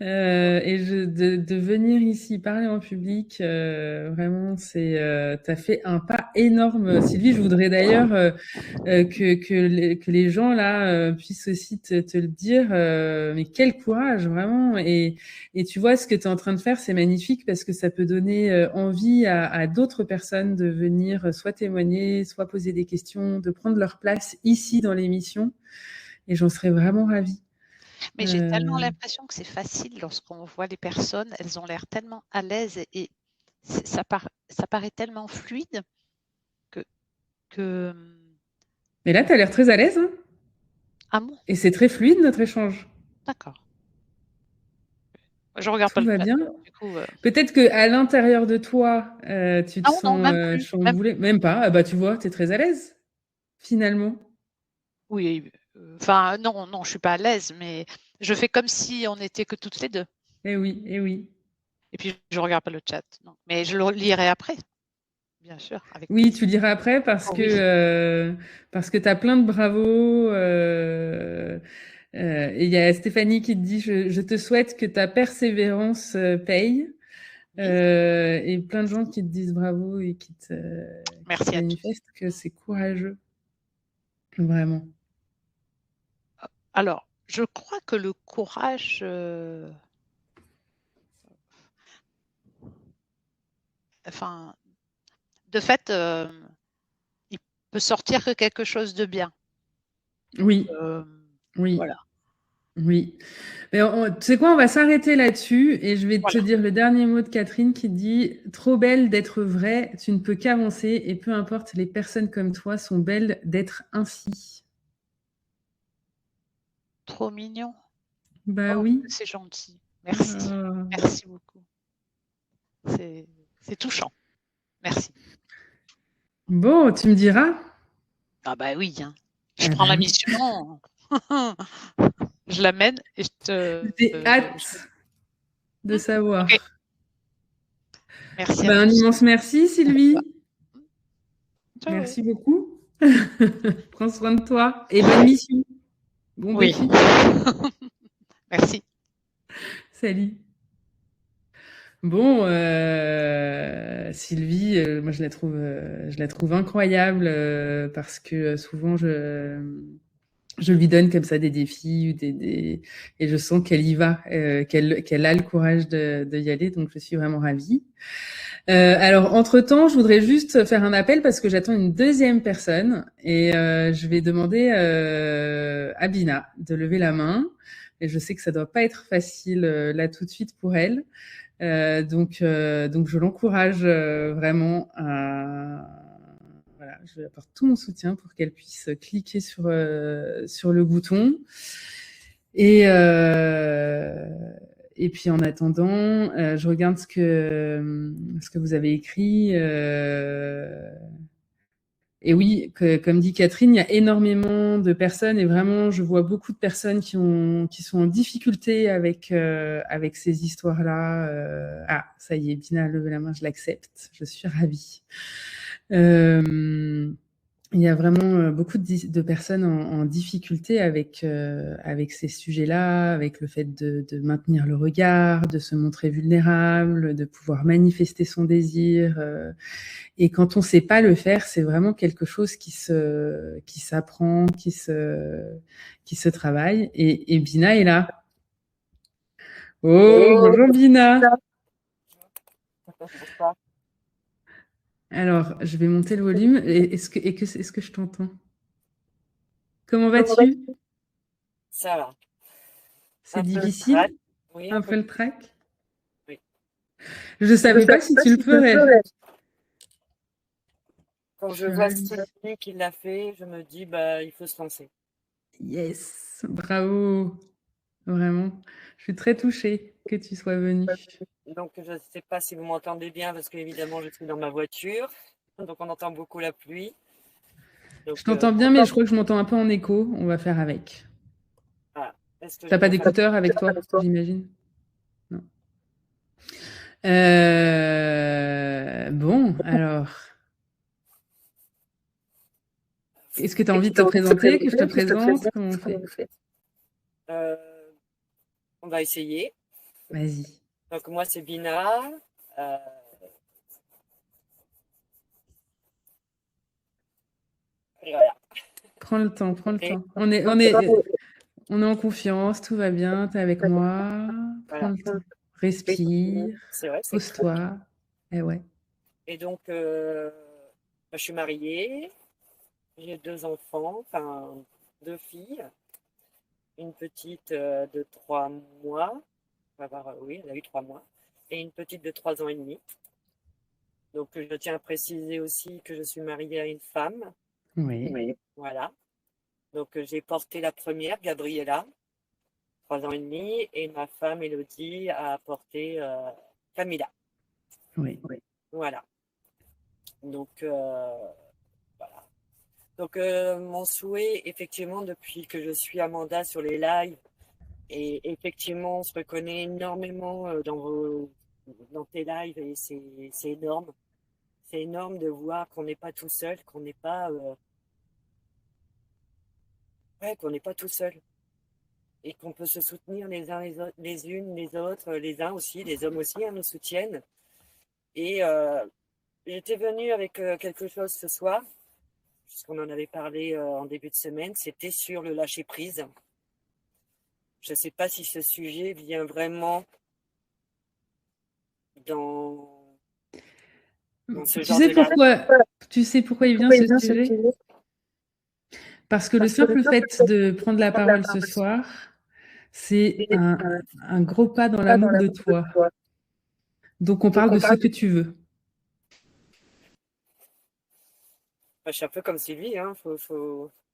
Mmh. De venir ici parler en public, vraiment, t'as fait un pas énorme, Sylvie. Je voudrais d'ailleurs que les gens là puissent aussi te le dire. Mais quel courage, vraiment. Et tu vois, ce que tu es en train de faire, c'est magnifique parce que ça peut donner envie à d'autres personnes de venir soit témoigner, soit poser des questions, de prendre leur place ici dans l'émission. Et j'en serais vraiment ravie. Mais j'ai tellement Euh, l'impression que c'est facile lorsqu'on voit les personnes, elles ont l'air tellement à l'aise et ça paraît tellement fluide que que, Mais là, tu as l'air très à l'aise, hein, ah bon? et c'est très fluide notre échange. D'accord. Je regarde pas Tout le va chat, bien. du coup, Peut-être que à l'intérieur de toi, tu te non, non, sens même plus, même chamboulé. Même pas. Ah bah tu vois, tu es très à l'aise finalement. oui, enfin non, non, je suis pas à l'aise, mais je fais comme si on n'était que toutes les 2 Eh oui, eh oui. et puis je regarde pas le chat, non. Mais je le lirai après, bien sûr, avec Oui, plaisir. tu liras après Oh oui. parce que tu as plein de bravos. Et il y a Stéphanie qui te dit je te souhaite que ta persévérance paye. Oui, Et plein de gens qui te disent bravo et qui te merci à tous. manifestent que c'est courageux, vraiment. Alors, je crois que le courage, enfin, de fait, il peut sortir que quelque chose de bien. Oui, oui, voilà. oui. Mais tu sais quoi, on va s'arrêter là-dessus et je vais te Voilà. dire le dernier mot de Catherine qui dit: trop belle d'être vraie, tu ne peux qu'avancer et peu importe, les personnes comme toi sont belles d'être ainsi. Trop mignon. Bah Oh, oui. c'est gentil. Merci. Merci beaucoup. C'est touchant. Merci. Bon, tu me diras. Ah bah oui, hein. Je Ah prends bah la oui. mission, je l'amène et J'ai hâte de savoir. OK. Merci à Ben, un tous. immense merci, Sylvie. Ciao. Merci beaucoup. Prends soin de toi et bonne mission. Bon Oui. défi. Merci. Salut. Bon, Sylvie, moi je la trouve incroyable parce que souvent je lui donne comme ça des défis ou et je sens qu'elle y va, qu'elle a le courage de y aller, donc je suis vraiment ravie. Alors, entre-temps, je voudrais juste faire un appel parce que j'attends une deuxième personne et je vais demander à Bina de lever la main. Et je sais que ça doit pas être facile là tout de suite pour elle. Donc je l'encourage vraiment à... Voilà, je lui apporte tout mon soutien pour qu'elle puisse cliquer sur le bouton. Et, euh, et puis en attendant, je regarde ce que vous avez écrit. Et oui, comme dit Catherine, il y a énormément de personnes et vraiment, je vois beaucoup de personnes qui sont en difficulté avec ces histoires-là. Ah, ça y est, Bina a levé la main, je l'accepte. Je suis ravie. Il y a vraiment beaucoup de personnes en difficulté avec ces sujets-là, avec le fait de maintenir le regard, de se montrer vulnérable, de pouvoir manifester son désir. Et quand on sait pas le faire, c'est vraiment quelque chose qui s'apprend, qui se travaille. Et Bina est là. Oh, bonjour Bina. Alors, je vais monter le volume. Est-ce que je t'entends? Comment vas-tu? Ça va. C'est difficile? Oui, Un peu le trac? oui. Je savais pas si tu le ferais. Quand je vois Sylvie qui l'a fait, je me dis, bah, il faut se lancer. Yes, bravo. Vraiment. Je suis très touchée que tu sois venue. Donc, je ne sais pas si vous m'entendez bien, parce qu'évidemment, je suis dans ma voiture. Donc, on entend beaucoup la pluie. Donc, Je t'entends bien, mais je crois que je m'entends un peu en écho. On va faire avec. ah, est-ce que T'as je pas peux faire... d'écouteurs avec toi, j'imagine? Non. Bon, alors, est-ce que tu as envie de te présenter, que je te présente? Comment on fait? Euh, on va essayer. Vas-y. Donc, moi, c'est Bina. Euh, et voilà. Prends le temps, prends le Et temps. On est en confiance, tout va bien, tu es avec moi. Prends voilà. le temps. Respire, C'est vrai, c'est clair. pose-toi. Eh ouais. Et donc, je suis mariée. J'ai deux enfants, enfin, deux filles. Une petite de 3 mois. Oui, elle a eu 3 mois. Et une petite de 3 ans et demi. Donc, je tiens à préciser aussi que je suis mariée à une femme. Oui. Oui. Voilà. Donc, j'ai porté la première, Gabriella, 3 ans et demi. Et ma femme, Elodie, a porté Camilla. Oui. Oui. Voilà. Donc, voilà. Donc, mon souhait, effectivement, depuis que je suis Amanda sur les lives, et effectivement, on se reconnaît énormément dans tes lives et c'est énorme. C'est énorme de voir qu'on n'est pas tout seul, qu'on n'est pas tout seul et qu'on peut se soutenir les uns les autres, les unes les autres, les uns aussi, les hommes aussi, hein, nous soutiennent. Et j'étais venue avec quelque chose ce soir, puisqu'on en avait parlé en début de semaine, c'était sur le lâcher prise. Je ne sais pas si ce sujet vient vraiment dans ce Tu genre sais de live. pourquoi, tu sais pourquoi il vient ce sujet? Parce que le simple fait de prendre la parole ce soir, c'est un gros pas dans l'amour de toi. Donc on parle de ce que tu veux. Je suis un peu comme Sylvie, hein.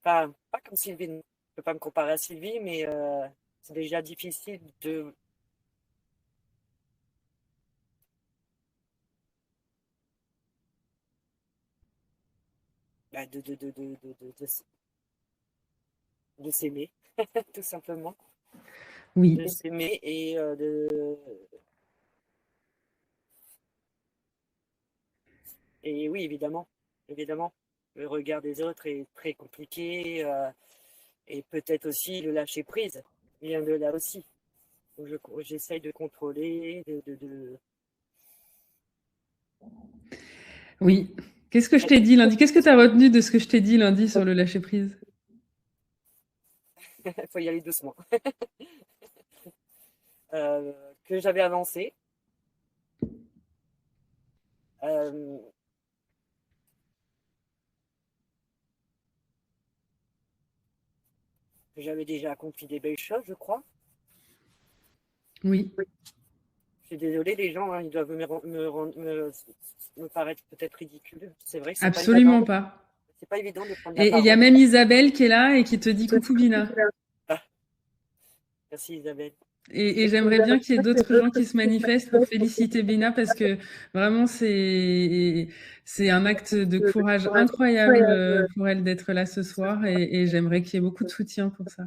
Pas comme Sylvie, je ne peux pas me comparer à Sylvie, mais c'est déjà difficile bah, de s'aimer, tout simplement. Oui. De s'aimer et Et oui, évidemment, évidemment. Le regard des autres est très compliqué et peut-être aussi le lâcher prise vient de là aussi. Où j'essaye de contrôler, Oui. Qu'est-ce que je t'ai dit lundi? Qu'est-ce que tu as retenu de ce que je t'ai dit lundi sur le lâcher prise? Il faut y aller doucement. Que j'avais avancé. Euh, que j'avais déjà accompli des belles choses, je crois. Oui. Je suis désolée, les gens, hein, ils doivent me paraître peut-être ridicules. C'est vrai que c'est Absolument pas. C'est pas évident de prendre la Et il parole. y a même Isabelle qui est là et qui te dit coucou Bina. Ah, merci Isabelle. Et j'aimerais bien qu'il y ait d'autres gens qui se manifestent pour féliciter Bina parce que vraiment c'est un acte de courage incroyable pour elle d'être là ce soir et j'aimerais qu'il y ait beaucoup de soutien pour ça.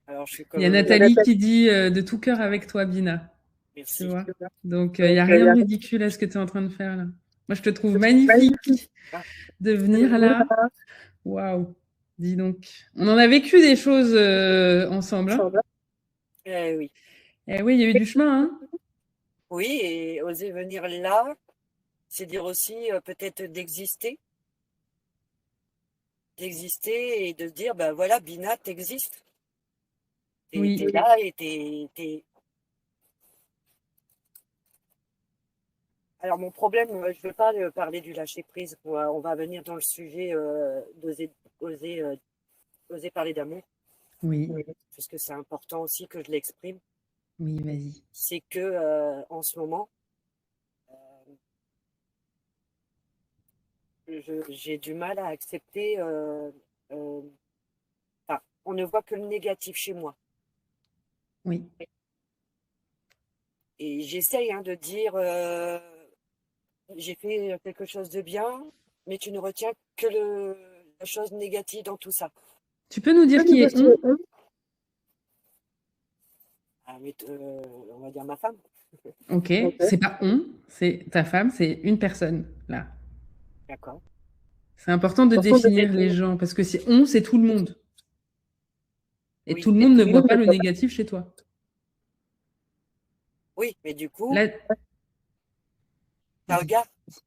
Alors, je suis Il y a Nathalie qui dit de tout cœur avec toi Bina. Merci. Tu vois. Donc il n'y a rien de ridicule à ce que tu es en train de faire là. Moi je te trouve magnifique de venir là. Waouh. Dis donc. On en a vécu des choses ensemble. Hein. Oui. Eh oui, il y a eu du chemin. Hein. Oui, et oser venir là, c'est dire aussi peut-être d'exister et de se dire, ben voilà, Bina, t'existes. Oui. T'es là et t'es... Alors, mon problème, je ne veux pas parler du lâcher-prise. On va venir dans le sujet oser parler d'amour. Oui. Puisque c'est important aussi que je l'exprime. Oui, vas-y. C'est que en ce moment, j'ai du mal à accepter. Enfin, on ne voit que le négatif chez moi. Oui. Et j'essaye de dire, j'ai fait quelque chose de bien, mais tu ne retiens que la chose négative dans tout ça. Tu peux nous dire qui est on? Ah, mais, on va dire ma femme. Ok, c'est pas on, c'est ta femme, c'est une personne là. D'accord. C'est important de définir les gens parce que si on, c'est tout le monde. Et Oui, tout le monde ne voit pas le négatif chez toi. Oui, mais du coup, Là... ça regarde. Ça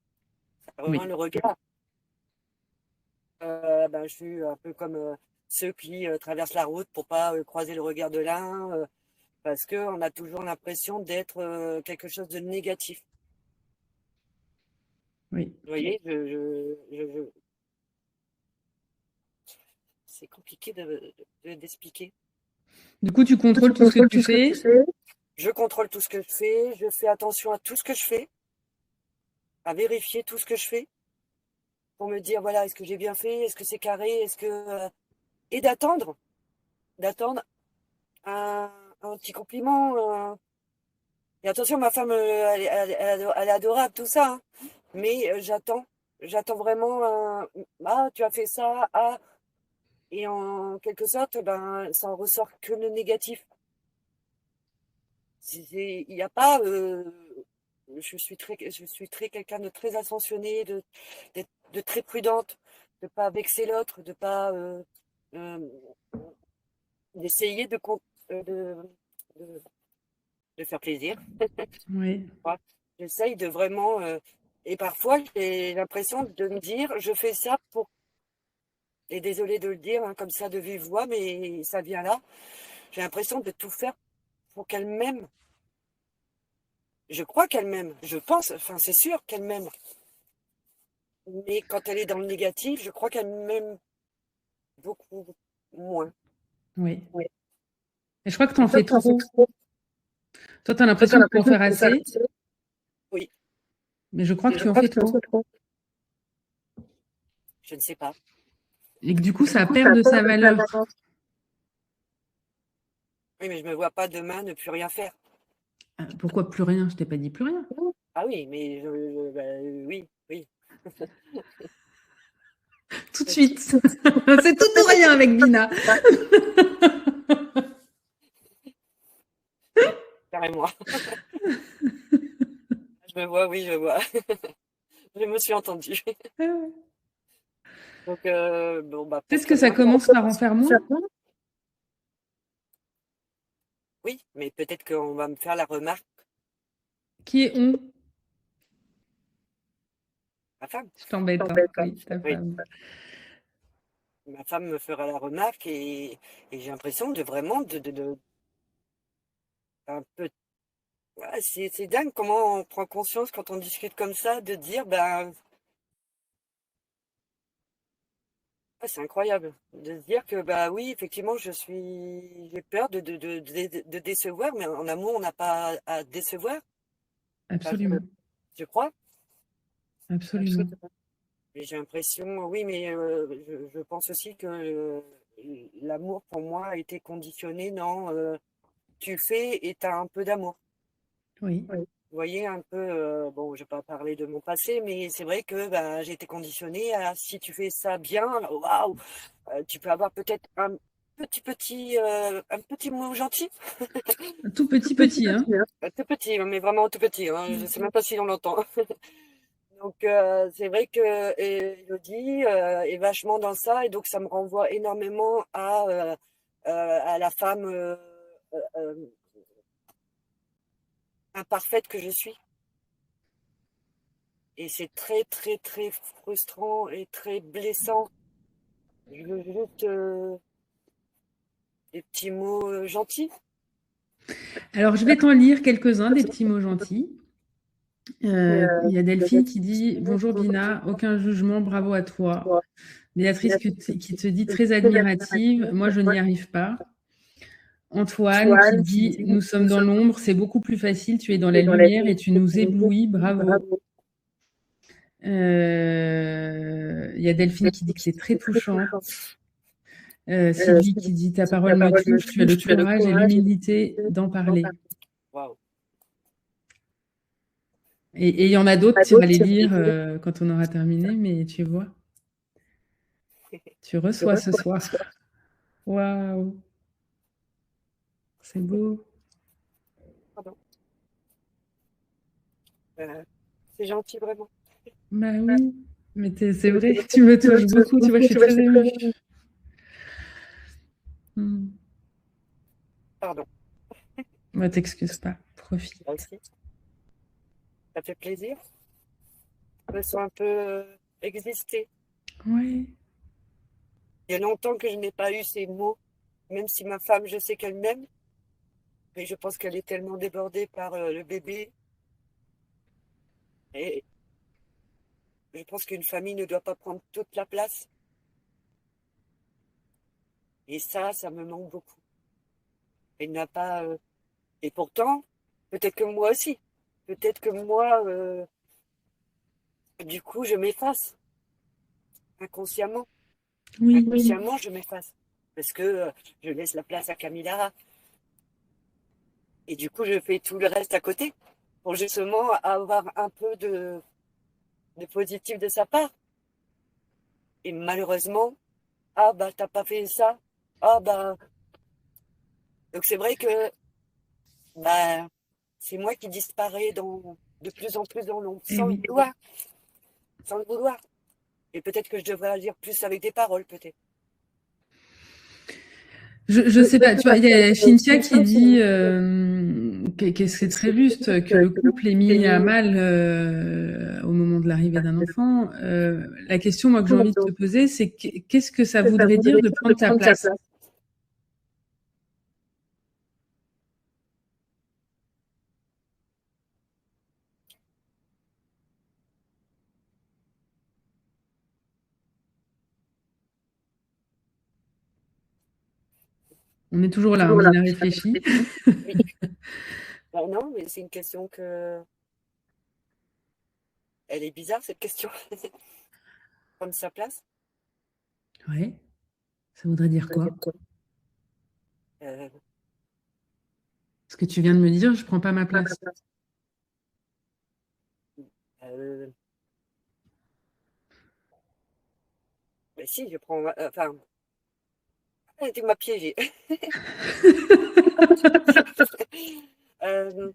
Oui. rejoint le regard. Ben, je suis un peu comme ceux qui traversent la route pour pas croiser le regard de l'un, parce qu'on a toujours l'impression d'être quelque chose de négatif. Oui. Vous voyez, c'est compliqué d'expliquer. Du coup, tu contrôles tout ce que tu fais. Je contrôle tout ce que je fais, je fais attention à tout ce que je fais, à vérifier tout ce que je fais, pour me dire, voilà, est-ce que j'ai bien fait, est-ce que c'est carré, est-ce que... Et d'attendre un petit compliment. Et attention, ma femme, elle est adorable, tout ça, hein. Mais j'attends vraiment ah, tu as fait ça, ah. Et en quelque sorte, ben, ça en ressort que le négatif. Il n'y a pas. Je suis très quelqu'un de très attentionné, de très prudente, de pas vexer l'autre, de pas euh, d'essayer de, de faire plaisir. Oui. J'essaye de vraiment. Et parfois, j'ai l'impression de me dire, je fais ça pour. Et désolé de le dire, hein, comme ça de vive voix, mais ça vient là. J'ai l'impression de tout faire pour qu'elle m'aime. Je crois qu'elle m'aime. Je pense, enfin, c'est sûr qu'elle m'aime. Mais quand elle est dans le négatif, je crois qu'elle m'aime beaucoup moins. Oui. Oui. Et je crois que tu en fais trop. Toi, tu as l'impression de en faire assez, Oui, mais je crois que tu en fais trop. je ne sais pas. Et que du coup, ça perd de sa valeur. Oui, mais je me vois pas demain ne plus rien faire. Pourquoi plus rien? Je t'ai pas dit plus rien. Ah oui, mais oui, oui. Tout de suite. C'est tout ou rien avec Bina. Carrément. Je me vois, oui, je vois. Je me suis entendue. Donc, bon, bah, Peut-être peut-être que que ça moi. commence par en faire moins. Oui, mais peut-être qu'on va me faire la remarque, Qui est on? ma femme. Je t'embête, hein. Oui, ta Oui, femme. ma femme me fera la remarque et j'ai l'impression de vraiment un peu. Ouais, c'est dingue comment on prend conscience quand on discute comme ça de dire, ben, ouais, c'est incroyable de se dire que, bah oui, effectivement, j'ai peur de décevoir, mais en amour, on n'a pas à décevoir. Enfin, Absolument. je crois. Absolument. Et j'ai l'impression, oui, mais je pense aussi que l'amour pour moi a été conditionné dans tu fais et tu as un peu d'amour. Oui. Oui. Vous voyez un peu, bon, je vais pas parler de mon passé, mais c'est vrai que bah, j'ai été conditionnée à si tu fais ça bien, waouh, tu peux avoir peut-être un petit mot gentil. Tout petit, hein. Tout petit, mais vraiment tout petit, hein, je sais même pas si on l'entend. Donc c'est vrai que Elodie est vachement dans ça et donc ça me renvoie énormément à la femme euh, imparfaite que je suis. Et c'est très très très frustrant et très blessant. Je veux juste des petits mots gentils. Alors, je vais t'en lire quelques-uns, des petits mots gentils. Il y a Delphine qui dit: Bonjour Bina, aucun jugement, bravo à toi. Béatrice qui te dit très admirative, moi je n'y arrive pas. Antoine qui dit: Nous sommes dans l'ombre, c'est beaucoup plus facile, tu es dans la lumière et tu nous éblouis, bravo. Il y a Delphine qui dit que tu es très touchante. Sylvie qui dit: Ta parole me touche, tu as le courage et l'humilité d'en parler. Waouh. Et il y en a d'autres, tu vas les lire quand on aura terminé, mais tu vois, tu reçois ce soir. Waouh, c'est beau. Pardon. C'est gentil vraiment. Bah oui, mais c'est vrai, tu me touches beaucoup, tu vois, je suis très émue. Pardon. Bah, t'excuses pas, profite. Moi aussi. Ça fait plaisir. Je me sens un peu exister. Ouais. Il y a longtemps que je n'ai pas eu ces mots, même si ma femme, je sais qu'elle m'aime, mais je pense qu'elle est tellement débordée par le bébé. Et je pense qu'une famille ne doit pas prendre toute la place. Et ça me manque beaucoup. Elle n'a pas. Et pourtant, peut-être que moi aussi. Peut-être que moi, du coup, je m'efface inconsciemment. Oui. Inconsciemment, je m'efface. Parce que je laisse la place à Camilla. Et du coup, je fais tout le reste à côté. Pour justement avoir un peu de positif de sa part. Et malheureusement, ah bah t'as pas fait ça. Ah bah. Donc c'est vrai que bah c'est moi qui disparais de plus en plus dans l'ombre, Et sans le oui. vouloir. Sans le vouloir. Et peut-être que je devrais agir plus avec des paroles, peut-être. Je sais pas, tu vois, il y a Cynthia qui dit que c'est très juste que le couple est mis à mal au moment de l'arrivée d'un enfant. La question, moi, que j'ai envie de te poser, c'est qu'est-ce que ça voudrait dire de prendre ta place? On est toujours là, on y a réfléchi. Oui. Ben non, mais c'est une question que... Elle est bizarre, cette question. Prendre sa place. Ouais. Ça voudrait dire quoi? Euh, Ce que tu viens de me dire, je prends pas ma place. euh, mais si, je prends... Enfin, tu m'as piégé. Euh,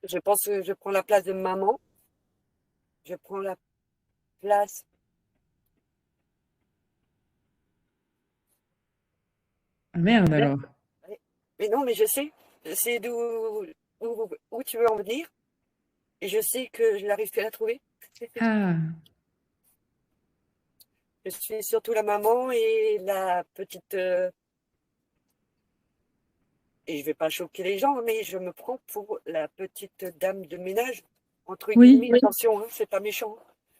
je pense que je prends la place de maman. Je prends la place... Ah merde alors. Mais non, mais je sais. Je sais où tu veux en venir. Et je sais que je n'arrive plus à la trouver. Ah, Je suis surtout la maman et la petite... et je vais pas choquer les gens, mais je me prends pour la petite dame de ménage. Entre oui, guillemets, attention, hein, c'est pas méchant.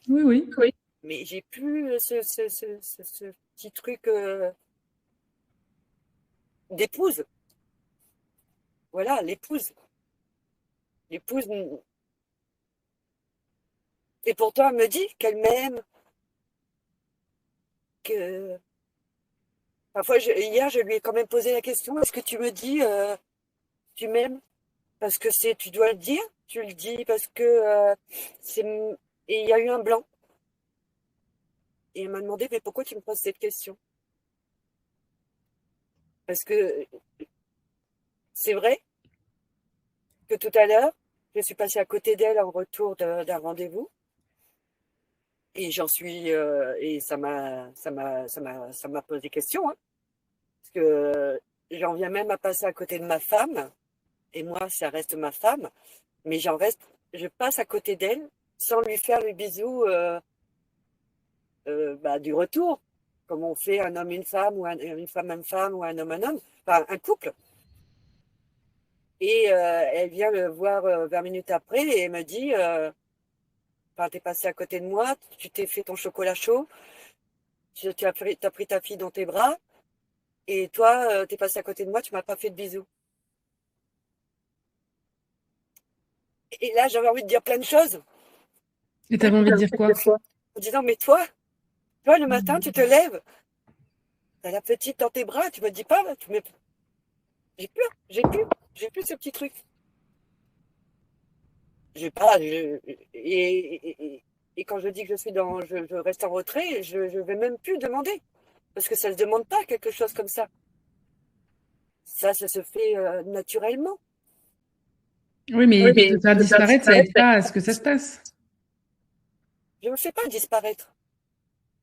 oui, oui. Oui. Mais j'ai plus ce petit truc d'épouse. Voilà, l'épouse. L'épouse. Et pourtant, elle me dit qu'elle m'aime, que... Parfois, hier, je lui ai quand même posé la question, est-ce que tu me dis, tu m'aimes? Parce que tu dois le dire, tu le dis parce que c'est... Et il y a eu un blanc. Et elle m'a demandé, mais pourquoi tu me poses cette question? Parce que c'est vrai que tout à l'heure, je suis passée à côté d'elle en retour d'un rendez-vous. Et et ça m'a posé question, hein, parce que j'en viens même à passer à côté de ma femme, et moi, ça reste ma femme, mais je passe à côté d'elle sans lui faire le bisou du retour, comme on fait un homme une femme, ou une femme un femme, ou un homme un homme, enfin un couple. Et elle vient le voir 20 minutes après et elle me dit, enfin, t'es passé à côté de moi, tu t'es fait ton chocolat chaud, t'as pris ta fille dans tes bras, et toi, t'es passé à côté de moi, tu m'as pas fait de bisous. Et là, j'avais envie de dire plein de choses. Et t'avais envie de dire quoi? En disant, mais toi, le matin, tu te lèves, t'as la petite dans tes bras, tu me dis pas, j'ai plus, j'ai plus ce petit truc. J'ai pas, et quand je dis que je reste en retrait, je vais même plus demander. Parce que ça se demande pas quelque chose comme ça. Ça se fait naturellement. Oui, mais te faire disparaître, ça aide pas à ce que ça se passe. Je ne me fais pas disparaître.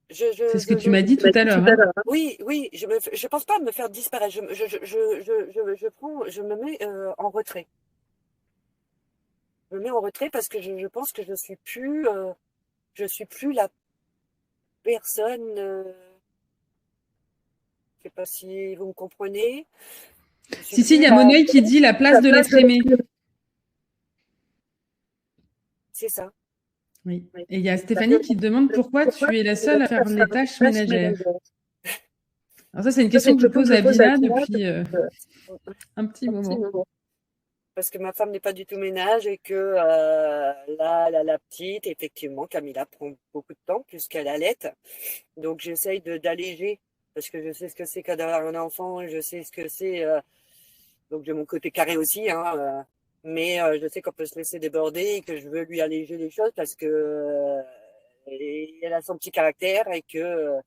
C'est ce que tu m'as dit tout à l'heure, hein. Oui, oui, je pense pas me faire disparaître. Je me mets en retrait. Je me mets en retrait parce que je pense que je suis plus la personne. Je sais pas si vous me comprenez. Je suis Si, il y plus a Moneuil qui dit la place de l'être aimé. C'est ça. Oui. Et il y a Stéphanie qui demande pourquoi tu es la seule à faire les tâches ménagères. Alors ça, c'est une question que je pose à Bila depuis un petit moment. Parce que ma femme n'est pas du tout ménage et que la petite, effectivement, Camilla prend beaucoup de temps puisqu'elle allait. Donc j'essaye d'alléger parce que je sais ce que c'est qu'avoir un enfant, je sais ce que c'est. Donc j'ai mon côté carré aussi, hein, mais je sais qu'on peut se laisser déborder et que je veux lui alléger les choses parce que elle a son petit caractère et que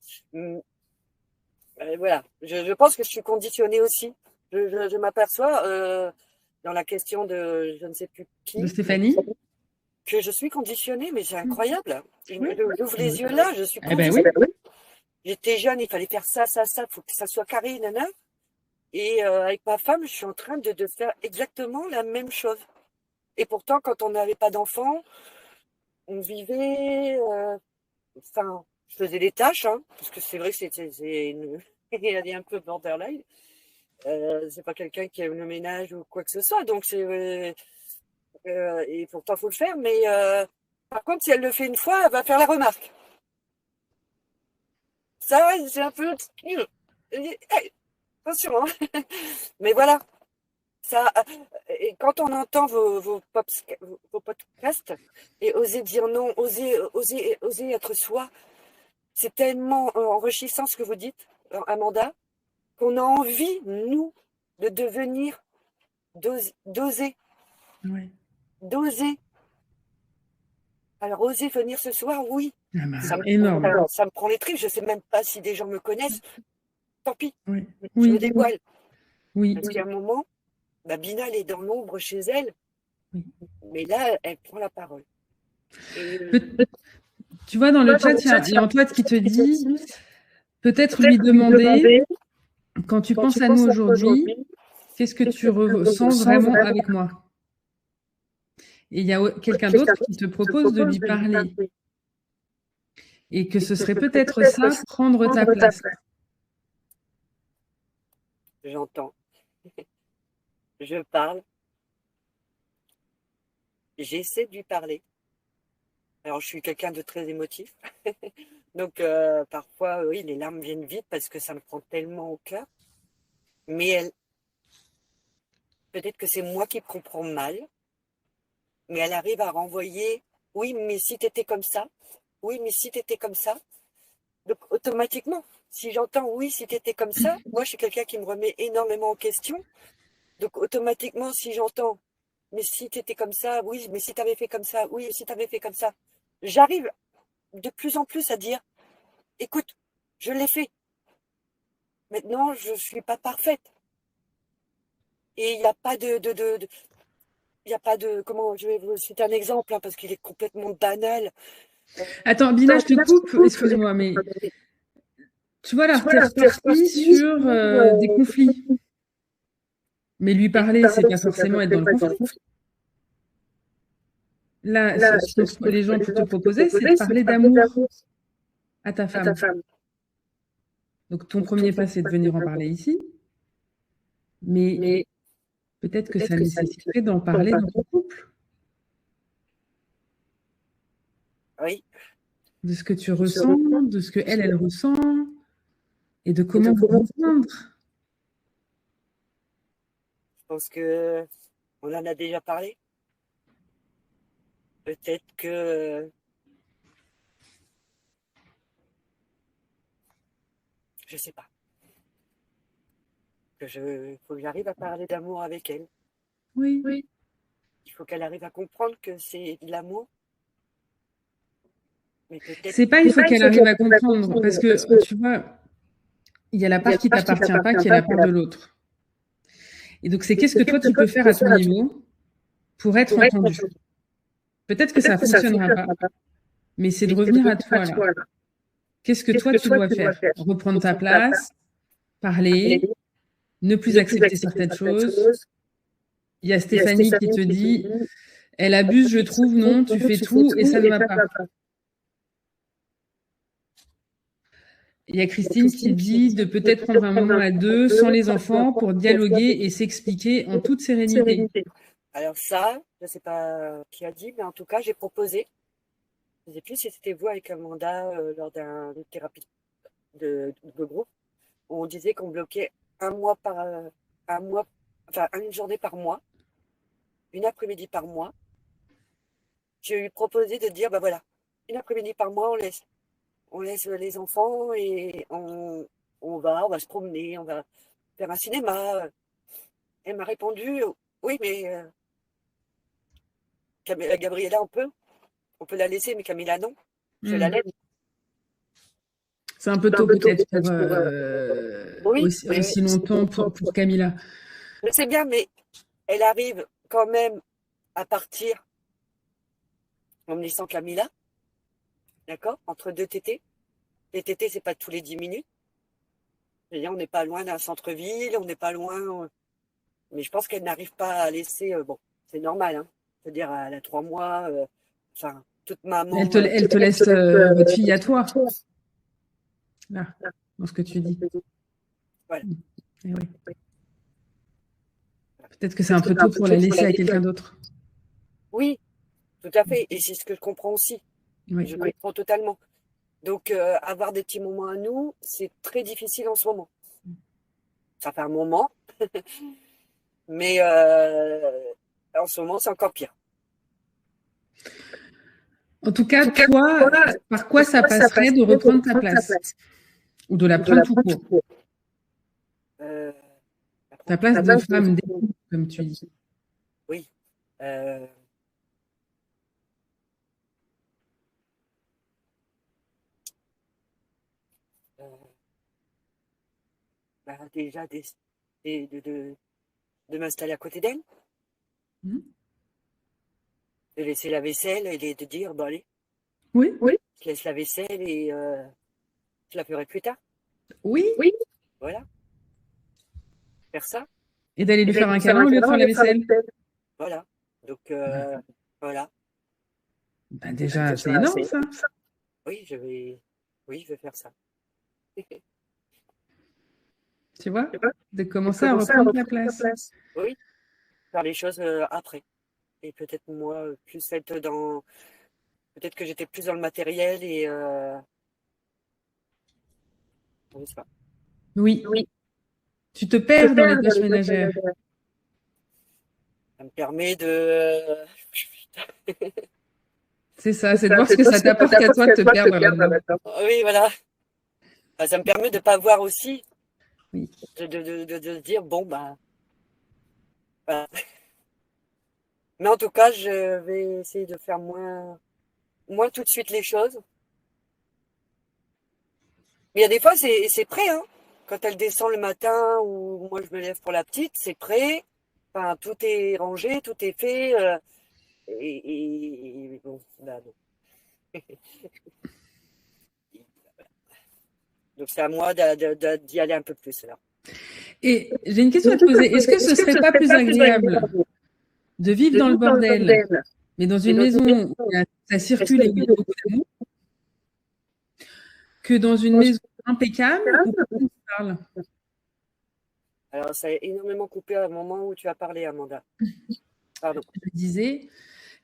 voilà. Je pense que je suis conditionnée aussi. Je m'aperçois dans la question de je ne sais plus qui, De Stéphanie? que je suis conditionnée, mais c'est incroyable. Oui. J'ouvre les yeux là, je suis Eh ben oui. conditionnée. J'étais jeune, il fallait faire ça, il faut que ça soit carré, nana. Et avec ma femme, je suis en train de faire exactement la même chose. Et pourtant, quand on n'avait pas d'enfants, on vivait. Enfin, je faisais des tâches, hein, parce que c'est vrai que elle est un peu borderline. C'est pas quelqu'un qui aime le ménage ou quoi que ce soit, donc et pourtant faut le faire. Mais par contre, si elle le fait une fois, elle va faire la remarque. Ça, c'est un peu. Hey, Attention, hein. Mais voilà, ça, et quand on entend vos podcasts et oser dire non, oser être soi, c'est tellement enrichissant ce que vous dites, Amanda, qu'on a envie, nous, de devenir, d'oser, Ouais. d'oser. Alors, oser venir ce soir, oui. Ah bah, Ça me, énorme. ça me prend les tripes. Je ne sais même pas si des gens me connaissent. Tant pis, Oui. je me Oui. dévoile. Oui. Parce qu'à un moment, Bina, elle est dans l'ombre chez elle. Oui. Mais là, elle prend la parole. Et, tu vois, dans le chat, il y a Antoine qui te dit peut-être lui demander, quand tu penses à nous aujourd'hui, qu'est-ce que tu ressens vraiment avec moi? Et il y a quelqu'un d'autre qui te propose de lui parler. Et que ce serait peut-être ça, prendre ta place. j'entends. Je parle. J'essaie de lui parler. Alors, je suis quelqu'un de très émotif. Donc, parfois, oui, les larmes viennent vite parce que ça me prend tellement au cœur. Mais peut-être que c'est moi qui me comprends mal. Mais elle arrive à renvoyer, oui, mais si tu étais comme ça. Oui, mais si tu étais comme ça. Donc, automatiquement, si j'entends oui, si tu étais comme ça, moi, je suis quelqu'un qui me remet énormément en question. Donc, automatiquement, si j'entends, mais si tu étais comme ça, oui, mais si tu avais fait comme ça, oui, si tu avais fait comme ça, j'arrive de plus en plus à dire, écoute, je l'ai fait. Maintenant, je ne suis pas parfaite. Et il n'y a pas il n'y a pas de, comment, je vais vous citer un exemple, hein, parce qu'il est complètement banal. Attends, Bina, je te coupe, excuse-moi, mais tu vois, là, tu es reparti sur des conflits. Mais lui parler, c'est pas forcément être dans le conflit. Là, ce que les gens te proposaient, c'est de parler d'amour à ta femme. Donc, ton premier pas, c'est de venir en parler ici. Mais peut-être que ça nécessiterait d'en parler dans ton couple. Oui. De ce que tu ressens, de ce que elle ressent, et de comment vous rejoindre. Je pense que on en a déjà parlé. Peut-être que je sais pas. Il faut que j'arrive à parler d'amour avec elle. Oui. Il faut qu'elle arrive à comprendre que c'est de l'amour. Mais peut-être. C'est pas il faut qu'elle arrive à comprendre, parce que tu vois, il y a la part qui t'appartient pas, qui est la part de l'autre. Et donc, c'est qu'est-ce que toi, tu peux faire à ton niveau pour être entendu. Peut-être que ça fonctionnera pas, mais c'est de revenir à toi, là. Qu'est-ce que toi, tu dois faire? Reprendre ta place, parler, ne plus accepter certaines choses. Il y a Stéphanie qui te dit, elle abuse, je trouve, non, tu fais tout et ça ne va pas. Il y a Christine qui dit de peut-être prendre un moment à deux, sans les enfants, pour dialoguer et s'expliquer en toute sérénité. Alors ça, je ne sais pas qui a dit, mais en tout cas, j'ai proposé. Je ne sais plus si c'était vous avec Amanda lors d'une thérapie de groupe, où on disait qu'on bloquait un mois, enfin une journée par mois, une après-midi par mois. J'ai lui proposé de dire, voilà, une après-midi par mois, on laisse les enfants et on va se promener, on va faire un cinéma. Elle m'a répondu, oui, mais Gabriella, on peut la laisser, mais Camilla, non. Je la laisse. C'est un peu tôt peut-être pour aussi longtemps pour Camilla. Je sais bien, mais elle arrive quand même à partir en me laissant Camilla, d'accord, entre deux tétés. Les tétés, c'est pas tous les 10 minutes. C'est-à-dire, on n'est pas loin d'un centre-ville, on n'est pas loin. Mais je pense qu'elle n'arrive pas à laisser. Bon, c'est normal, hein. C'est-à-dire, elle a 3 mois. Enfin, toute maman. Elle te laisse votre fille à toi. Là, dans ce que tu dis. Voilà. Et oui. Peut-être que c'est un peu tôt pour la laisser à quelqu'un d'autre. Oui, tout à fait. Et c'est ce que je comprends aussi. Oui. Je comprends totalement. Donc, avoir des petits moments à nous, c'est très difficile en ce moment. Ça fait un moment. Mais en ce moment, c'est encore pire. En tout cas, toi, par quoi ça passerait de reprendre ta place? Ou de la prendre tout court? Ta place de femme d'équipe, comme tu dis. Oui. Déjà, de m'installer à côté d'elle, de laisser la vaisselle et de dire, bon allez, Oui. je laisse la vaisselle et je la ferai plus tard. Oui. Voilà. Faire ça. Et d'aller lui faire un câlin au lieu de faire la vaisselle. Voilà. Donc, voilà. Bah, déjà, c'est énorme, ça. Oui, je vais faire ça. Tu vois, de commencer à reprendre ta place. Oui, faire les choses après. Et peut-être moi, plus être dans... Peut-être que j'étais plus dans le matériel et... Je sais pas. Oui. Tu te perds dans les tâches ménagères. Ça me permet de... C'est ça, c'est de voir ce que ça t'apporte à toi de te perdre là-dedans. Oui, voilà. Ça me permet de ne pas voir aussi. Oui. De dire, bon, bah... Voilà. Mais en tout cas, je vais essayer de faire moins tout de suite les choses. Mais il y a des fois, c'est prêt, hein. Quand elle descend le matin ou moi je me lève pour la petite, c'est prêt. Enfin, tout est rangé, tout est fait. Et bon, bah non. Donc c'est à moi d'y aller un peu plus là. Et j'ai une question à te poser. Est-ce que ce serait pas plus agréable de vivre dans le bordel, mais dans une maison où ça circule et où il y a beaucoup d'amour, que dans une maison impeccable où personne ne se parle? Alors ça a énormément coupé à un moment où tu as parlé, Amanda. Pardon. Je me disais,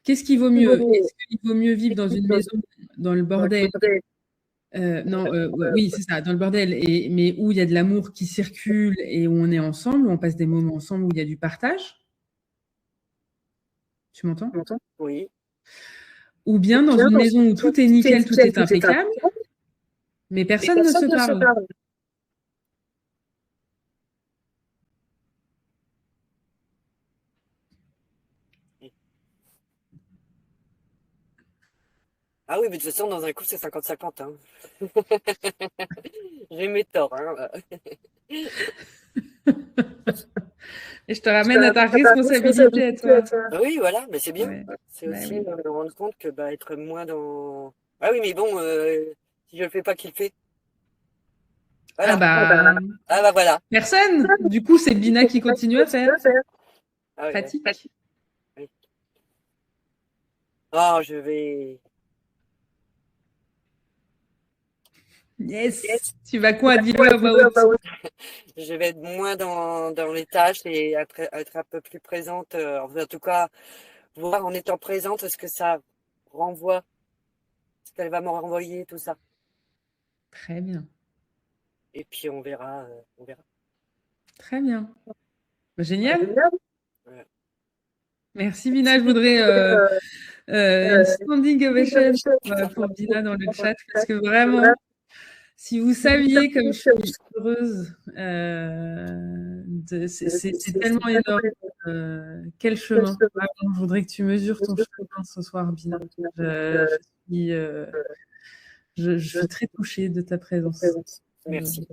qu'est-ce qui vaut mieux? Est-ce qu'il vaut mieux vivre dans une maison dans le bordel? Oui, c'est ça, dans le bordel, mais où il y a de l'amour qui circule et où on est ensemble, où on passe des moments ensemble, où il y a du partage. Tu m'entends? Oui. Ou bien dans une maison où tout est nickel, tout est impeccable, mais personne ne se parle. Ah oui, mais de toute façon, dans un couple, c'est 50-50. Hein. J'ai mes torts. Hein. Et je te ramène à ta responsabilité à toi. Oui, voilà, mais c'est bien. Ouais. C'est aussi me rendre compte que être moins dans... Ah oui, mais bon, si je le fais pas, qui le fait? Voilà. Ah bah voilà. Personne. Du coup, c'est Bina qui continue à faire. Ah, Pratique. Oui. Oh, je vais... Yes. Tu vas quoi? Dis-le about. Je vais être moins dans les tâches et être un peu plus présente. En tout cas, voir en étant présente ce que ça renvoie, ce qu'elle va me renvoyer, tout ça. Très bien. Et puis on verra. Très bien. Génial. Ouais. Merci Bina. Je voudrais une standing ovation pour Bina dans le chat parce que vraiment, si vous saviez comme je suis heureuse, c'est tellement énorme. Quel chemin. Vraiment, je voudrais que tu mesures ton chemin ce soir, Bina. Je suis très touchée de ta présence. Merci.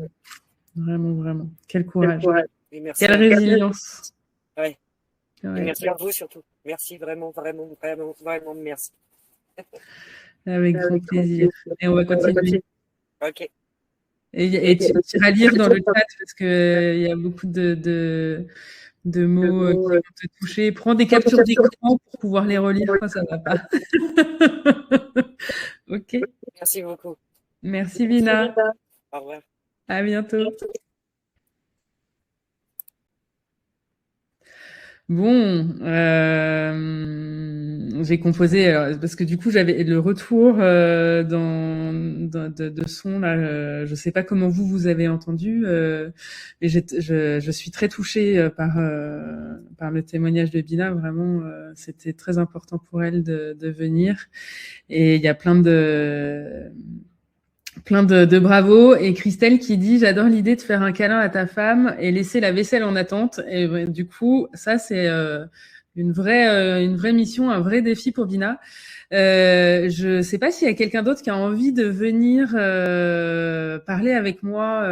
Vraiment, vraiment. Quel courage. Et merci. Quelle résilience. Ouais. Ouais. Et merci à vous surtout. Merci vraiment, vraiment, vraiment, vraiment, merci. Avec grand plaisir. Et on va continuer. Ok. Et tu iras lire dans le chat parce qu'il y a beaucoup de mots qui vont te toucher. Prends des captures d'écran pour pouvoir les relire quand ça ne va pas. Ok. Merci beaucoup. Merci Bina. Au revoir. À bientôt. Bon, j'ai composé parce que du coup j'avais le retour de son là. Je sais pas comment vous avez entendu, mais je suis très touchée par le témoignage de Bina. Vraiment, c'était très important pour elle de venir. Et il y a plein de bravos. Et Christelle qui dit: j'adore l'idée de faire un câlin à ta femme et laisser la vaisselle en attente. Et du coup, ça c'est une vraie mission, un vrai défi pour Bina. Je sais pas s'il y a quelqu'un d'autre qui a envie de venir parler avec moi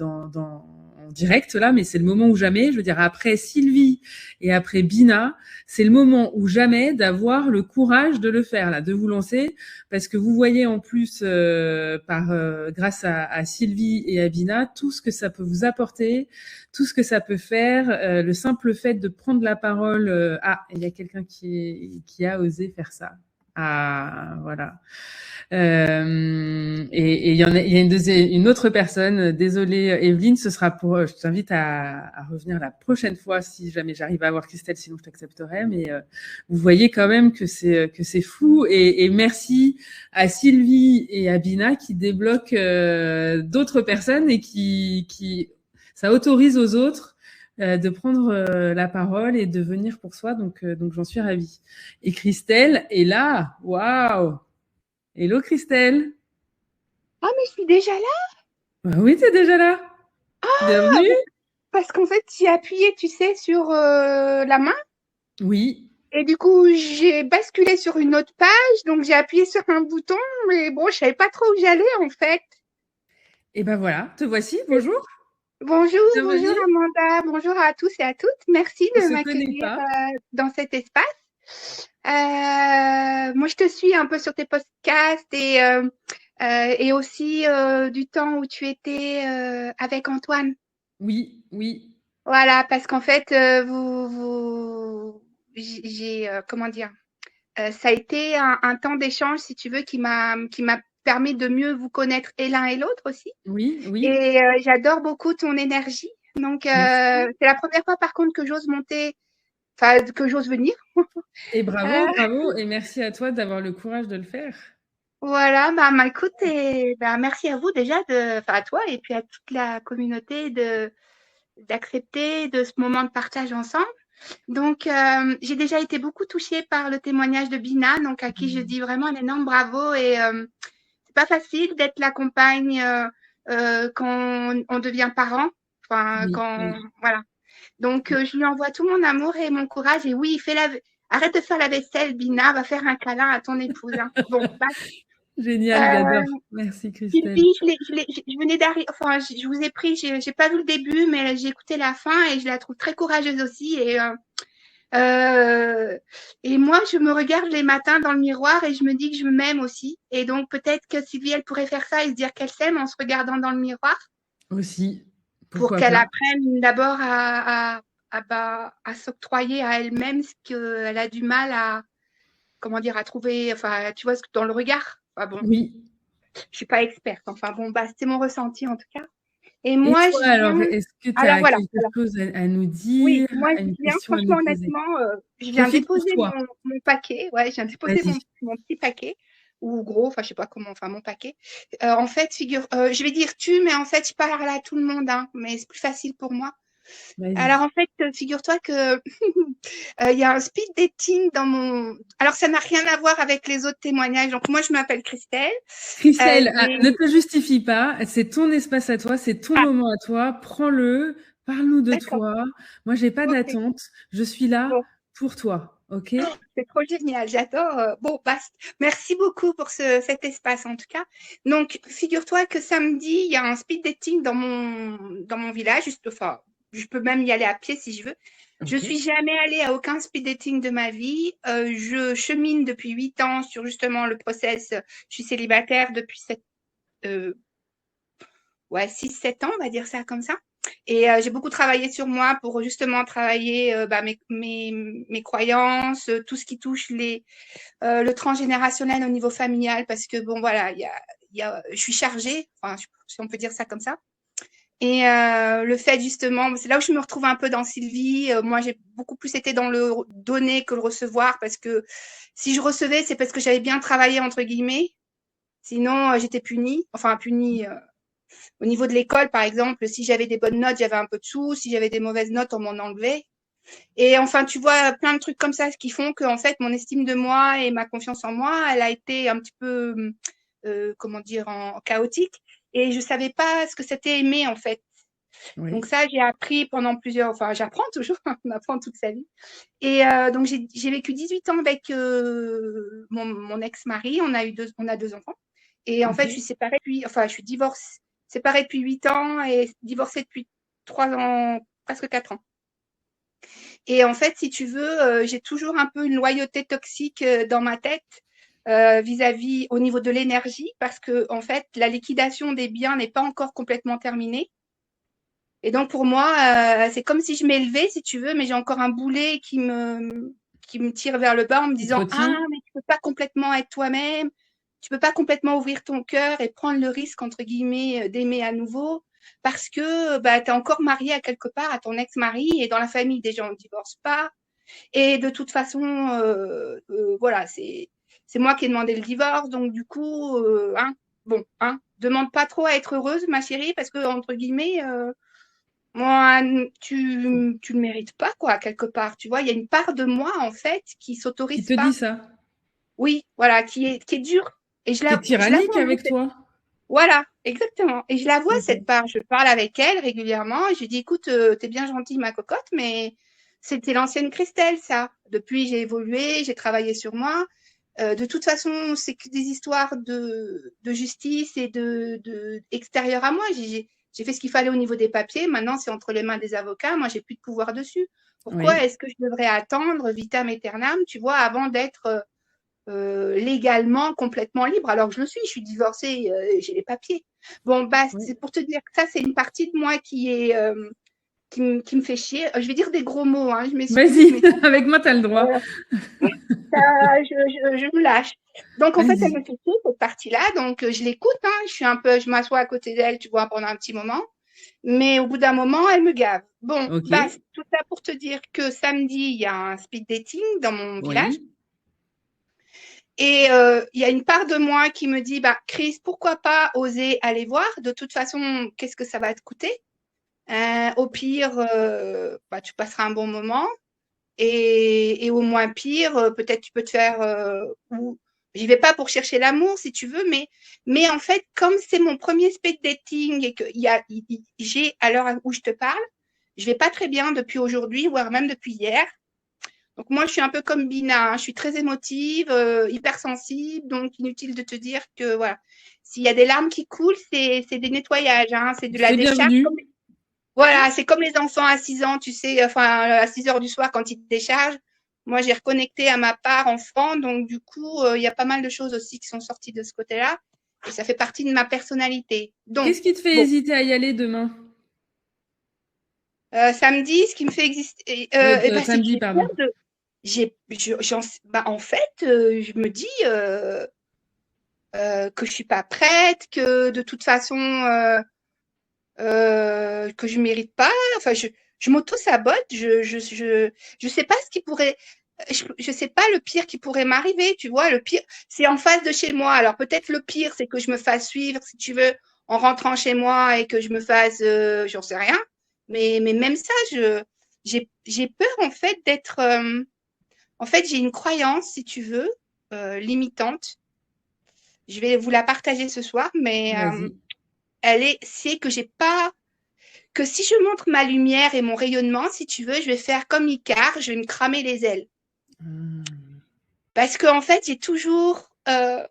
en direct là, mais c'est le moment ou jamais. Je veux dire, après Sylvie et après Bina, c'est le moment ou jamais d'avoir le courage de le faire là, de vous lancer, parce que vous voyez en plus grâce à Sylvie et à Bina tout ce que ça peut vous apporter, tout ce que ça peut faire, le simple fait de prendre la parole. Il y a quelqu'un qui a osé faire ça. Ah, voilà. Et il y a une autre personne. Désolée, Evelyne, ce sera pour. Je t'invite à revenir la prochaine fois si jamais j'arrive à avoir Christelle, sinon je t'accepterai. Mais vous voyez quand même que c'est fou. Et merci à Sylvie et à Bina qui débloquent d'autres personnes et qui ça autorise aux autres de prendre la parole et de venir pour soi, donc j'en suis ravie. Et Christelle est là, waouh! Hello Christelle. Ah, mais je suis déjà là? Bah oui, t'es déjà là. Bienvenue. Parce qu'en fait, j'ai appuyé, tu sais, sur la main. Oui. Et du coup, j'ai basculé sur une autre page. Donc, j'ai appuyé sur un bouton. Mais bon, je savais pas trop où j'allais, en fait. Et ben voilà, te voici. Bonjour. Bonjour, Bienvenue. bonjour Amanda. Bonjour à tous et à toutes. Merci On de se m'accueillir connaît pas. dans cet espace. Moi, je te suis un peu sur tes podcasts et aussi du temps où tu étais avec Antoine. Oui, oui. Voilà, parce qu'en fait, comment dire, ça a été un temps d'échange, si tu veux, qui m'a permis de mieux vous connaître et l'un et l'autre aussi. Oui, oui. Et j'adore beaucoup ton énergie. Donc, c'est la première fois, par contre, que j'ose monter, enfin, que j'ose venir. Et bravo, et merci à toi d'avoir le courage de le faire. Voilà, écoute, et merci à vous déjà, à toi et puis à toute la communauté d'accepter de ce moment de partage ensemble. Donc, j'ai déjà été beaucoup touchée par le témoignage de Bina, donc à qui je dis vraiment un énorme bravo. Et c'est pas facile d'être la compagne quand on devient parent. Enfin, Oui. voilà. Donc, je lui envoie tout mon amour et mon courage. Et oui, arrête de faire la vaisselle, Bina, va faire un câlin à ton épouse. Hein. Bon, Génial, j'adore. Merci Christelle. Sylvie, je venais d'arriver, enfin, je vous ai pris, j'ai pas vu le début, mais j'ai écouté la fin et je la trouve très courageuse aussi. Et moi, je me regarde les matins dans le miroir et je me dis que je m'aime aussi. Et donc, peut-être que Sylvie, elle pourrait faire ça et se dire qu'elle s'aime en se regardant dans le miroir. Aussi. Pour qu'elle apprenne d'abord à s'octroyer à elle-même ce qu'elle a du mal à trouver, enfin, tu vois, dans le regard. Enfin, bon, oui. Je suis pas experte. Enfin, bon, c'est mon ressenti en tout cas. Et moi, toi, alors, est-ce que tu as quelque chose à nous dire? Oui, moi, je une viens, question franchement, à nous poser. honnêtement, je viens déposer mon paquet. Ouais, je viens déposer Vas-y. mon petit paquet. Ou gros, enfin, je sais pas comment, enfin, mon paquet. En fait, je vais dire tu, mais en fait, je parle à tout le monde, hein, mais c'est plus facile pour moi. Alors, en fait, figure-toi que il y a un speed dating dans mon. Alors, ça n'a rien à voir avec les autres témoignages. Donc, moi, je m'appelle Christelle. Christelle, ne te justifie pas. C'est ton espace à toi, c'est ton moment à toi. Prends-le, parle-nous de toi. Moi, j'ai pas d'attente. Je suis là pour toi. OK? C'est trop génial. J'adore. Bon, merci beaucoup pour cet espace, en tout cas. Donc, figure-toi que samedi, il y a un speed dating dans mon village. Enfin, je peux même y aller à pied si je veux. Okay. Je suis jamais allée à aucun speed dating de ma vie. Je chemine depuis 8 ans sur justement le process. Je suis célibataire depuis 6-7 ans, on va dire ça comme ça. Et j'ai beaucoup travaillé sur moi pour justement travailler mes croyances, tout ce qui touche le transgénérationnel au niveau familial, parce que bon voilà, je suis chargée, enfin, si on peut dire ça comme ça. Et le fait justement, c'est là où je me retrouve un peu dans Sylvie. Moi, j'ai beaucoup plus été dans le donner que le recevoir parce que si je recevais, c'est parce que j'avais bien travaillé entre guillemets. Sinon, j'étais punie. Enfin, punie au niveau de l'école, par exemple. Si j'avais des bonnes notes, j'avais un peu de sous. Si j'avais des mauvaises notes, on m'en enlevait. Et enfin, tu vois, plein de trucs comme ça qui font que, en fait, mon estime de moi et ma confiance en moi, elle a été un petit peu, comment dire, en chaotique. Et je savais pas ce que c'était aimer, en fait. Oui. Donc ça, j'ai appris pendant plusieurs, enfin, j'apprends toujours, on apprend toute sa vie. Et donc j'ai vécu 18 ans avec mon ex-mari. On a 2 enfants. Et en fait, je suis séparée depuis, enfin, je suis séparée depuis 8 ans et divorcée depuis 3 ans, presque 4 ans. Et en fait, si tu veux, j'ai toujours un peu une loyauté toxique dans ma tête vis-à-vis au niveau de l'énergie parce que en fait, la liquidation des biens n'est pas encore complètement terminée. Et donc pour moi, c'est comme si je m'élevais, si tu veux, mais j'ai encore un boulet qui me tire vers le bas en me Qui te disant ah retient? mais tu peux pas complètement être toi-même, tu peux pas complètement ouvrir ton cœur et prendre le risque entre guillemets d'aimer à nouveau parce que bah tu es encore marié à quelque part à ton ex-mari et dans la famille des gens ne divorcent pas et de toute façon voilà, c'est moi qui ai demandé le divorce donc du coup demande pas trop à être heureuse ma chérie parce que entre guillemets moi, tu le mérites pas, quoi, quelque part. Tu vois, il y a une part de moi, en fait, qui Qui s'autorise te pas. dit ça? Oui, voilà, qui est dure. Et Qui est je la tyrannique vois, hein, avec toi? voilà, exactement. Et je la vois, Ok. cette part. Je parle avec elle régulièrement. Et je lui dis, écoute, t'es bien gentille, ma cocotte, mais c'était l'ancienne Christelle, ça. Depuis, j'ai évolué, j'ai travaillé sur moi. De toute façon, c'est que des histoires de justice et de extérieur à moi. J'ai fait ce qu'il fallait au niveau des papiers. Maintenant, c'est entre les mains des avocats. Moi, j'ai plus de pouvoir dessus. Pourquoi Oui. est-ce que je devrais attendre vitam aeternam, tu vois, avant d'être légalement complètement libre alors que je suis divorcée, j'ai les papiers. Bon, bah, Oui. c'est pour te dire que ça, c'est une partie de moi qui me fait chier. Je vais dire des gros mots, hein, je m'excuse, Vas-y, mais ça, avec moi, t'as le droit. je me lâche. Donc, en fait, elle Vas-y. me fait chier, cette partie-là. Donc, je l'écoute, hein, je m'assois à côté d'elle, tu vois, pendant un petit moment. Mais au bout d'un moment, elle me gave. Bon, Ok. bah, tout ça pour te dire que samedi, il y a un speed dating dans mon village. Oui. Et il y a une part de moi qui me dit, bah, Chris, pourquoi pas oser aller voir? De toute façon, qu'est-ce que ça va te coûter? Au pire, bah, tu passeras un bon moment. Et au moins pire, peut-être tu peux te faire. Ou... J'y vais pas pour chercher l'amour, si tu veux, mais en fait, comme c'est mon premier speed dating et que j'ai, à l'heure où je te parle, je vais pas très bien depuis aujourd'hui, voire même depuis hier. Donc moi, je suis un peu comme Bina, hein. Je suis très émotive, hypersensible, donc inutile de te dire que voilà. S'il y a des larmes qui coulent, c'est des nettoyages, hein, c'est de la C'est décharge. bienvenu. Voilà, c'est comme les enfants à 6 ans, tu sais, enfin à 6 heures du soir quand ils te déchargent. Moi, j'ai reconnecté à ma part enfant, donc du coup, il y a pas mal de choses aussi qui sont sorties de ce côté-là. Et ça fait partie de ma personnalité. Donc, Qu'est-ce qui te fait bon, hésiter à y aller demain? samedi, ce qui me fait exister, eh ben, c'est que Samedi, j'ai peur pardon. de, bah, en fait, je me dis que je suis pas prête, que de toute façon, que je mérite pas. Enfin, je m'auto-sabote. Je sais pas ce qui pourrait. Je sais pas le pire qui pourrait m'arriver. Tu vois, le pire, c'est en face de chez moi. Alors peut-être le pire, c'est que je me fasse suivre, si tu veux, en rentrant chez moi et que je me fasse, j'en sais rien. Mais même ça, j'ai peur en fait d'être. En fait, j'ai une croyance, si tu veux, limitante. Je vais vous la partager ce soir, mais Vas-y. c'est que j'ai pas que si je montre ma lumière et mon rayonnement, si tu veux, je vais faire comme Icare, je vais me cramer les ailes. Parce qu'en fait, j'ai toujours... Ouais,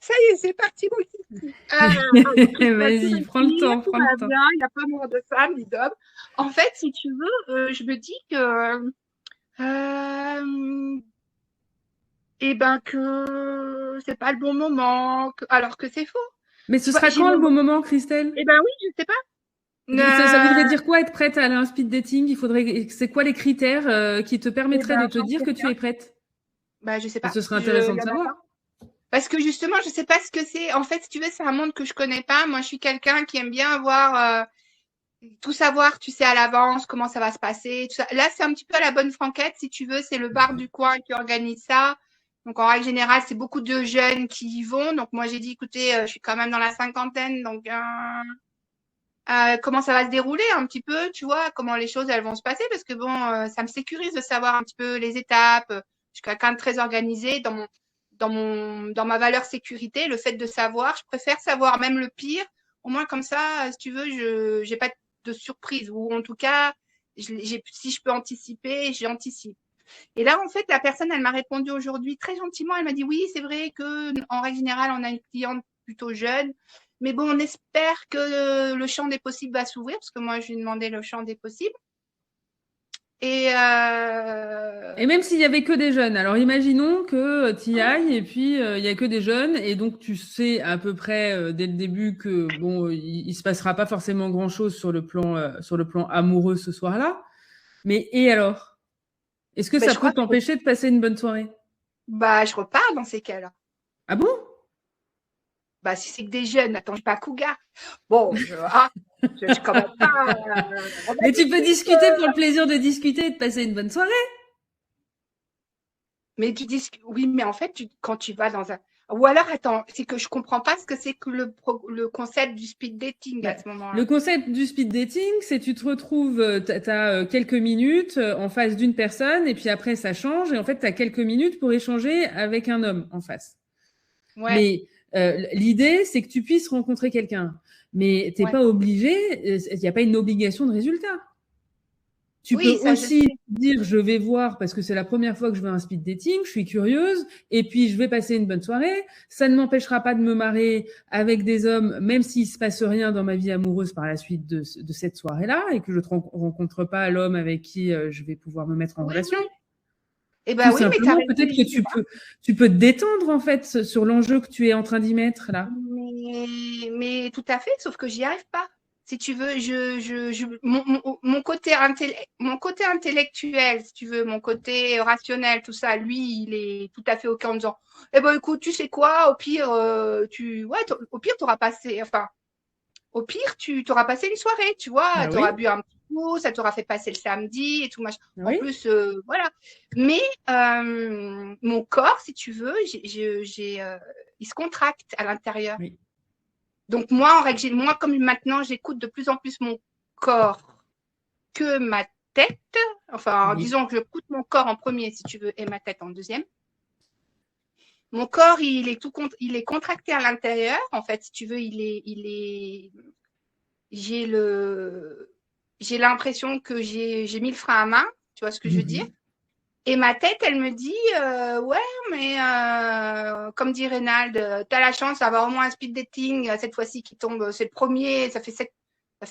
ça y est, c'est parti, mon kiki. Vas-y, prends le temps, Tout prends le va temps. bien, il n'y a pas mort de femme ni d'homme. En fait, si tu veux, je me dis que... eh ben que c'est pas le bon moment, alors que c'est faux. Mais Tu ce vois, sera quand le bon moment, Christelle? eh ben oui, je sais pas. Ça voudrait dire quoi être prête à aller à un speed dating? C'est quoi les critères qui te Eh permettraient de ben, te j'en dire sais que rien. tu es prête? Bah, je sais pas. Ce serait Il intéressant y de en a pas. savoir. Parce que justement, je sais pas ce que c'est. En fait, si tu veux, c'est un monde que je connais pas. Moi, je suis quelqu'un qui aime bien avoir tout savoir, tu sais, à l'avance, comment ça va se passer, tout ça. Là, c'est un petit peu à la bonne franquette, si tu veux. C'est le bar du coin qui organise ça. Donc, en règle générale, c'est beaucoup de jeunes qui y vont. Donc, moi, j'ai dit, écoutez, je suis quand même dans la cinquantaine, donc comment ça va se dérouler un petit peu, tu vois, comment les choses elles vont se passer, parce que bon, ça me sécurise de savoir un petit peu les étapes. Je suis quelqu'un de très organisé dans ma valeur sécurité, le fait de savoir, je préfère savoir même le pire. Au moins comme ça, si tu veux, je j'ai pas de surprise ou en tout cas, si je peux anticiper, j'anticipe. Et là, en fait, la personne, elle m'a répondu aujourd'hui très gentiment. Elle m'a dit oui, c'est vrai que en règle générale, on a une cliente plutôt jeune, mais bon, on espère que le champ des possibles va s'ouvrir parce que moi, je lui ai demandé le champ des possibles. Et Et même s'il y avait que des jeunes. Alors imaginons que tu y ailles et puis il y a que des jeunes et donc tu sais à peu près dès le début que bon, il se passera pas forcément grand-chose sur le plan amoureux ce soir-là. Mais et alors? Est-ce que ben, ça je peut crois que t'empêcher de passer une bonne soirée? bah, je repars dans ces cas-là. Ah bon? Bah, si c'est que des jeunes, attends, je suis pas cougar. Bon, je commence pas Mais tu peux romantique. discuter pour le plaisir de discuter et de passer une bonne soirée. Mais tu dis, oui, mais en fait, quand tu vas dans un. Ou alors, attends, c'est que je comprends pas ce que c'est que le concept du speed dating Bah, à ce moment-là. le concept du speed dating, c'est tu te retrouves, t'as quelques minutes en face d'une personne et puis après ça change et en fait tu as quelques minutes pour échanger avec un homme en face. Ouais, Mais l'idée, c'est que tu puisses rencontrer quelqu'un. Mais t'es ouais. pas obligé, il n'y a pas une obligation de résultat. Tu peux Oui, ça, je aussi sais. dire je vais voir parce que c'est la première fois que je vais à un speed dating, je suis curieuse et puis je vais passer une bonne soirée. Ça ne m'empêchera pas de me marrer avec des hommes, même s'il se passe rien dans ma vie amoureuse par la suite de cette soirée-là et que je ne rencontre pas l'homme avec qui je vais pouvoir me mettre en Oui, relation. oui. Eh Tout ben oui, mais t'as simplement, raison, peut-être mais que je sais pas. tu peux te détendre en fait sur l'enjeu que tu es en train d'y mettre là. Mais tout à fait, sauf que j'y arrive pas. Si tu veux, mon côté intellectuel, si tu veux, mon côté rationnel, tout ça, lui, il est tout à fait OK en disant, eh ben écoute, tu sais quoi, au pire, au pire, t'auras passé, enfin, au pire, tu t'auras passé une soirée, tu vois, Bah tu auras oui, bu un petit coup, ça t'aura fait passer le samedi et tout machin. En oui. plus, voilà. Mais mon corps, si tu veux, il se contracte à l'intérieur. Oui. Donc moi, moi comme maintenant, j'écoute de plus en plus mon corps que ma tête. Enfin, Oui. disons que j'écoute mon corps en premier, si tu veux, et ma tête en deuxième. Mon corps, il est contracté à l'intérieur. En fait, si tu veux, j'ai le, j'ai l'impression que j'ai mis le frein à main. Tu vois ce que je veux dire? Mhm. Et ma tête, elle me dit, ouais, mais comme dit Reynald, tu as la chance d'avoir au moins un speed dating cette fois-ci qui tombe. C'est le premier, ça fait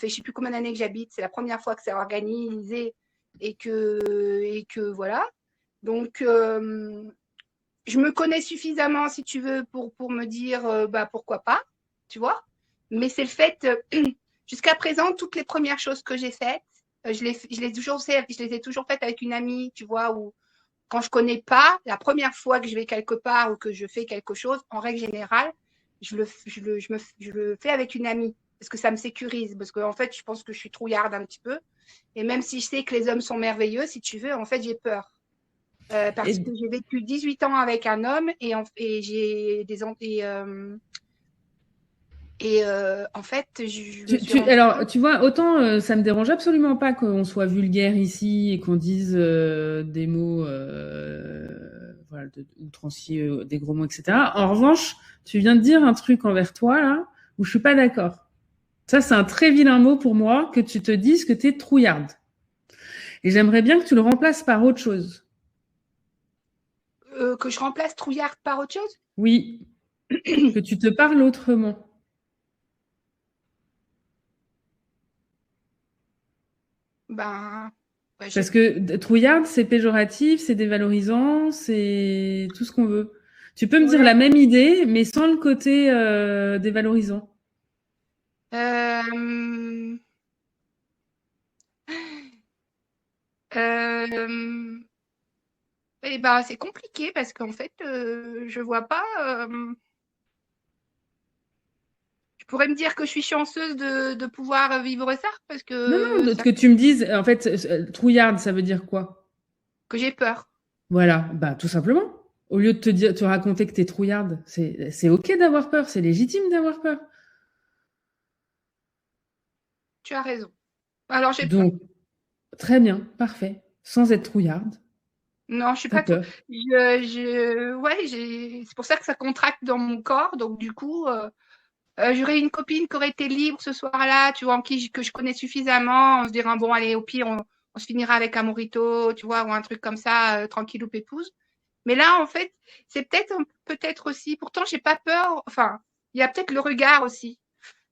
je sais plus combien d'années que j'habite. C'est la première fois que c'est organisé et que voilà. Donc, je me connais suffisamment, si tu veux, pour me dire, bah pourquoi pas, tu vois. Mais c'est le fait, jusqu'à présent, toutes les premières choses que j'ai faites, je les ai toujours faites avec une amie, tu vois, ou quand je connais pas, la première fois que je vais quelque part ou que je fais quelque chose, en règle générale, je le fais avec une amie parce que ça me sécurise. Parce qu'en fait, je pense que je suis trouillarde un petit peu. Et même si je sais que les hommes sont merveilleux, si tu veux, en fait, j'ai peur. Parce Et que j'ai vécu 18 ans avec un homme et j'ai des en fait, je me suis rendu alors, compte. tu vois, autant ça me dérange absolument pas qu'on soit vulgaire ici et qu'on dise des mots voilà, outranciers, des gros mots, etc. En revanche, tu viens de dire un truc envers toi, là, où je suis pas d'accord. Ça, c'est un très vilain mot pour moi, que tu te dises que tu es trouillarde. Et j'aimerais bien que tu le remplaces par autre chose. Que je remplace trouillarde par autre chose. Oui, que tu te parles autrement. Ben, ben, Parce que trouillarde, c'est péjoratif, c'est dévalorisant, c'est tout ce qu'on veut. Tu peux me dire ouais. la même idée, mais sans le côté dévalorisant. Euh, euh, Eh ben, c'est compliqué parce qu'en fait, je vois pas. Tu pourrais me dire que je suis chanceuse de pouvoir vivre ça parce Non, que non, que tu me dises, en fait, trouillarde, ça veut dire quoi? que j'ai peur. Voilà, bah tout simplement. Au lieu de te raconter que t'es trouillarde, c'est ok d'avoir peur, c'est légitime d'avoir peur. Tu as raison. Alors, j'ai peur. Donc, très bien, parfait. Sans être trouillarde, Non, je suis t'as pas trop. peur. Ouais, c'est pour ça que ça contracte dans mon corps. Donc, du coup, j'aurais une copine qui aurait été libre ce soir-là, tu vois, que je connais suffisamment. On se dirait, bon, allez, au pire, on se finira avec un mojito, tu vois, ou un truc comme ça, tranquille ou pépouze. Mais là, en fait, c'est peut-être aussi. Pourtant, j'ai pas peur. Enfin, il y a peut-être le regard aussi.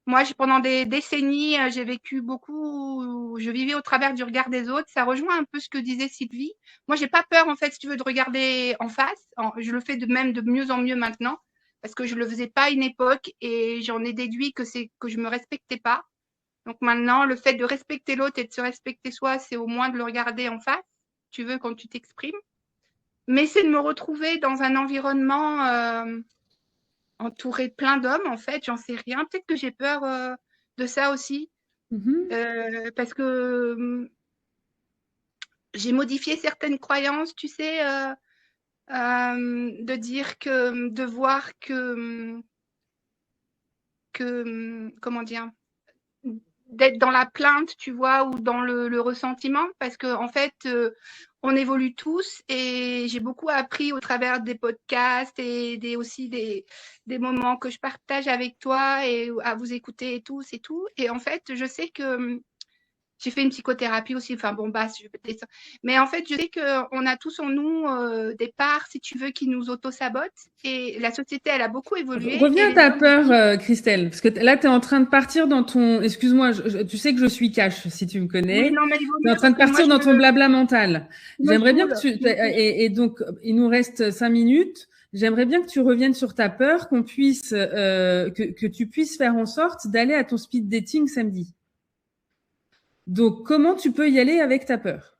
Moi, pendant des décennies, j'ai vécu beaucoup, je vivais au travers du regard des autres. Ça rejoint un peu ce que disait Sylvie. Moi, j'ai pas peur, en fait, si tu veux, de regarder en face. Je le fais même de mieux en mieux maintenant, parce que je le faisais pas à une époque et j'en ai déduit que je me respectais pas. Donc maintenant, le fait de respecter l'autre et de se respecter soi, c'est au moins de le regarder en face, tu veux, quand tu t'exprimes. Mais c'est de me retrouver dans un environnement entouré de plein d'hommes, en fait, j'en sais rien. Peut-être que j'ai peur de ça aussi, Mhm. parce que j'ai modifié certaines croyances, tu sais, de dire de voir comment dire, d'être dans la plainte, tu vois, ou dans le ressentiment, parce que en fait, on évolue tous et j'ai beaucoup appris au travers des podcasts et aussi des moments que je partage avec toi et à vous écouter et tous et tout. Et en fait, je sais que j'ai fait une psychothérapie aussi, enfin bon, bah, je vais peut-être. Mais en fait, je sais qu'on a tous en nous des parts, si tu veux, qui nous auto-sabotent. Et la société, elle a beaucoup évolué. Reviens Et à les ta hommes peur, aussi. Christelle, parce que là, tu es en train de partir dans ton... Excuse-moi, tu sais que je suis cash, si tu me Oui, connais. non, mais il vaut Tu es en mieux train parce de que moi, partir dans ton blabla mental. je me J'aimerais bien que saoule. tu... Et donc, il nous reste 5 minutes. J'aimerais bien que tu reviennes sur ta peur, que tu puisses faire en sorte d'aller à ton speed dating samedi. Donc, comment tu peux y aller avec ta peur?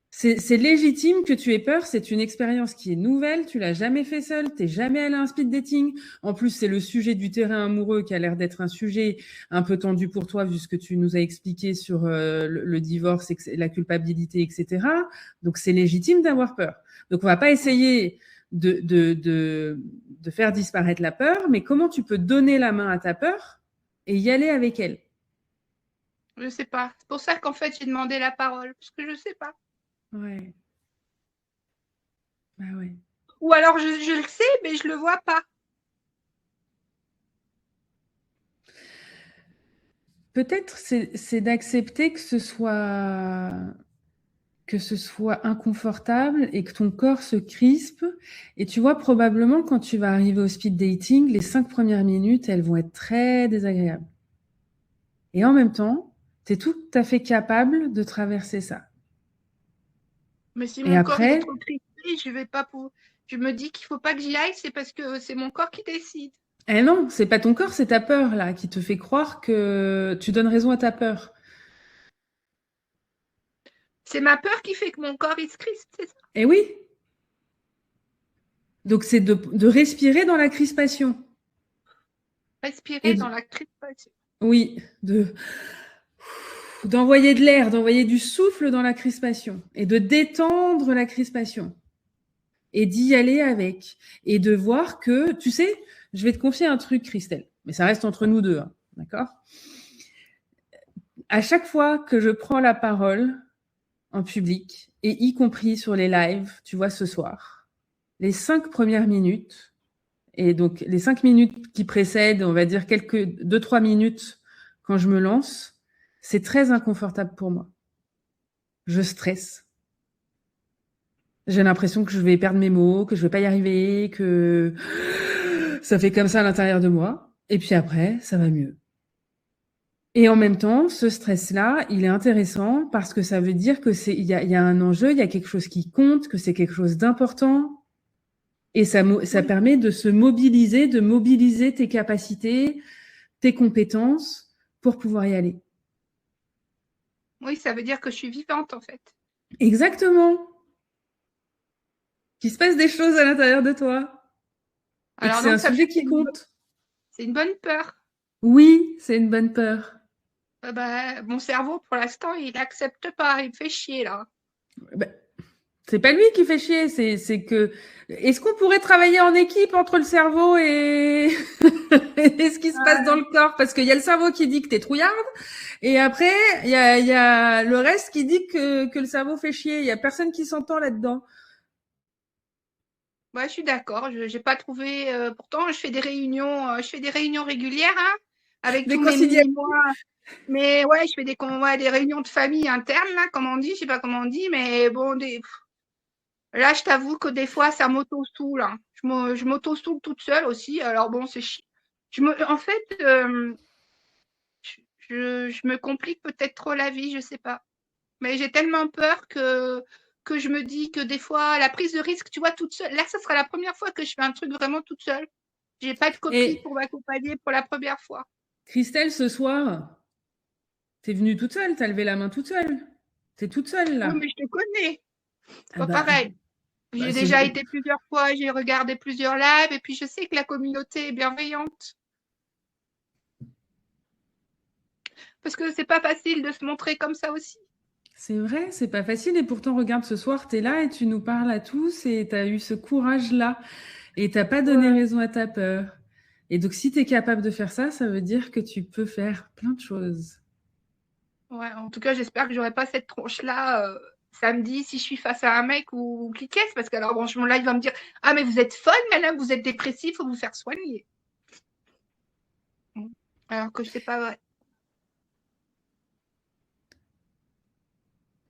C'est légitime que tu aies peur, c'est une expérience qui est nouvelle, tu l'as jamais fait seule, t'es jamais allé à un speed dating. En plus, c'est le sujet du terrain amoureux qui a l'air d'être un sujet un peu tendu pour toi, vu ce que tu nous as expliqué sur le divorce, la culpabilité, etc. Donc, c'est légitime d'avoir peur. Donc, on va pas essayer de faire disparaître la peur, mais comment tu peux donner la main à ta peur et y aller avec elle? Je sais pas. C'est pour ça qu'en fait, j'ai demandé la parole, parce que je sais pas. Ouais. Bah ouais. Ou alors, je le sais, mais je le vois pas. Peut-être c'est d'accepter que ce soit inconfortable et que ton corps se crispe. Et tu vois, probablement, quand tu vas arriver au speed dating, les 5 premières minutes, elles vont être très désagréables. Et en même temps, tu es tout à fait capable de traverser ça. Mais si Et mon corps il est après, trop crispé, je vais pas pour. Je me dis qu'il faut pas que j'y aille, c'est parce que c'est mon corps qui décide. eh non, c'est pas ton corps, c'est ta peur là qui te fait croire que tu donnes raison à ta peur. C'est ma peur qui fait que mon corps il se crispe, c'est ça. Eh oui. Donc c'est de respirer dans la crispation. Et Respirer dans la crispation. oui, d'envoyer de l'air, d'envoyer du souffle dans la crispation et de détendre la crispation et d'y aller avec et de voir que, tu sais, je vais te confier un truc, Christelle, mais ça reste entre nous deux, hein, d'accord? À chaque fois que je prends la parole en public et y compris sur les lives, tu vois, ce soir, les 5 premières minutes, et donc les 5 minutes qui précèdent, on va dire 2-3 minutes quand je me lance, c'est très inconfortable pour moi. Je stresse. J'ai l'impression que je vais perdre mes mots, que je vais pas y arriver, que ça fait comme ça à l'intérieur de moi. Et puis après, ça va mieux. Et en même temps, ce stress-là, il est intéressant parce que ça veut dire que il y a un enjeu, il y a quelque chose qui compte, que c'est quelque chose d'important. Et ça Oui. permet de mobiliser tes capacités, tes compétences pour pouvoir y aller. Oui, ça veut dire que je suis vivante en fait. Exactement. Qu'il se passe des choses à l'intérieur de toi. Et Alors que c'est donc un ça sujet qui compte. c'est une bonne peur. Oui, c'est une bonne peur. Mon cerveau, pour l'instant, il n'accepte pas. Il me fait chier, là. Ben, c'est pas lui qui fait chier, c'est que. Est-ce qu'on pourrait travailler en équipe entre le cerveau et, et ce qui se passe dans le corps? Parce qu'il y a le cerveau qui dit que t'es trouillarde, et après, il y a le reste qui dit que le cerveau fait chier. Il y a personne qui s'entend là-dedans. Ouais, je suis d'accord. Je n'ai pas trouvé. Pourtant, je fais des réunions régulières hein, avec Des tous mes quotidiens. mini-mois. Mais ouais, je fais des réunions de famille internes, là, comme on dit. Je sais pas comment on dit, mais bon, là, je t'avoue que des fois, ça m'auto-saoule. Hein. Je m'auto-saoule toute seule aussi. Alors bon, c'est chiant. En fait, je me complique peut-être trop la vie, je sais pas. Mais j'ai tellement peur que je me dis que des fois, la prise de risque, tu vois, toute seule. Là, ça sera la première fois que je fais un truc vraiment toute seule. J'ai pas de copine Et pour m'accompagner pour la première fois. Christelle, ce soir, t'es venue toute seule, t'as levé la main toute seule. T'es toute seule Oui, là. mais je te connais. C'est Ah pas pareil. bah J'ai déjà été plusieurs fois, j'ai regardé plusieurs lives et puis je sais que la communauté est bienveillante. Parce que c'est pas facile de se montrer comme ça aussi. c'est vrai, c'est pas facile. Et pourtant, regarde, ce soir, t'es là et tu nous parles à tous et t'as eu ce courage-là. Et t'as pas donné Ouais, raison à ta peur. Et donc, si t'es capable de faire ça, ça veut dire que tu peux faire plein de choses. ouais. En tout cas, j'espère que j'aurai pas cette tronche-là samedi si je suis face à un mec ou qui caisse. Parce que alors, franchement, là, il va me dire ah, mais vous êtes folle, madame, vous êtes dépressif, faut vous faire soigner. Alors que c'est pas vrai.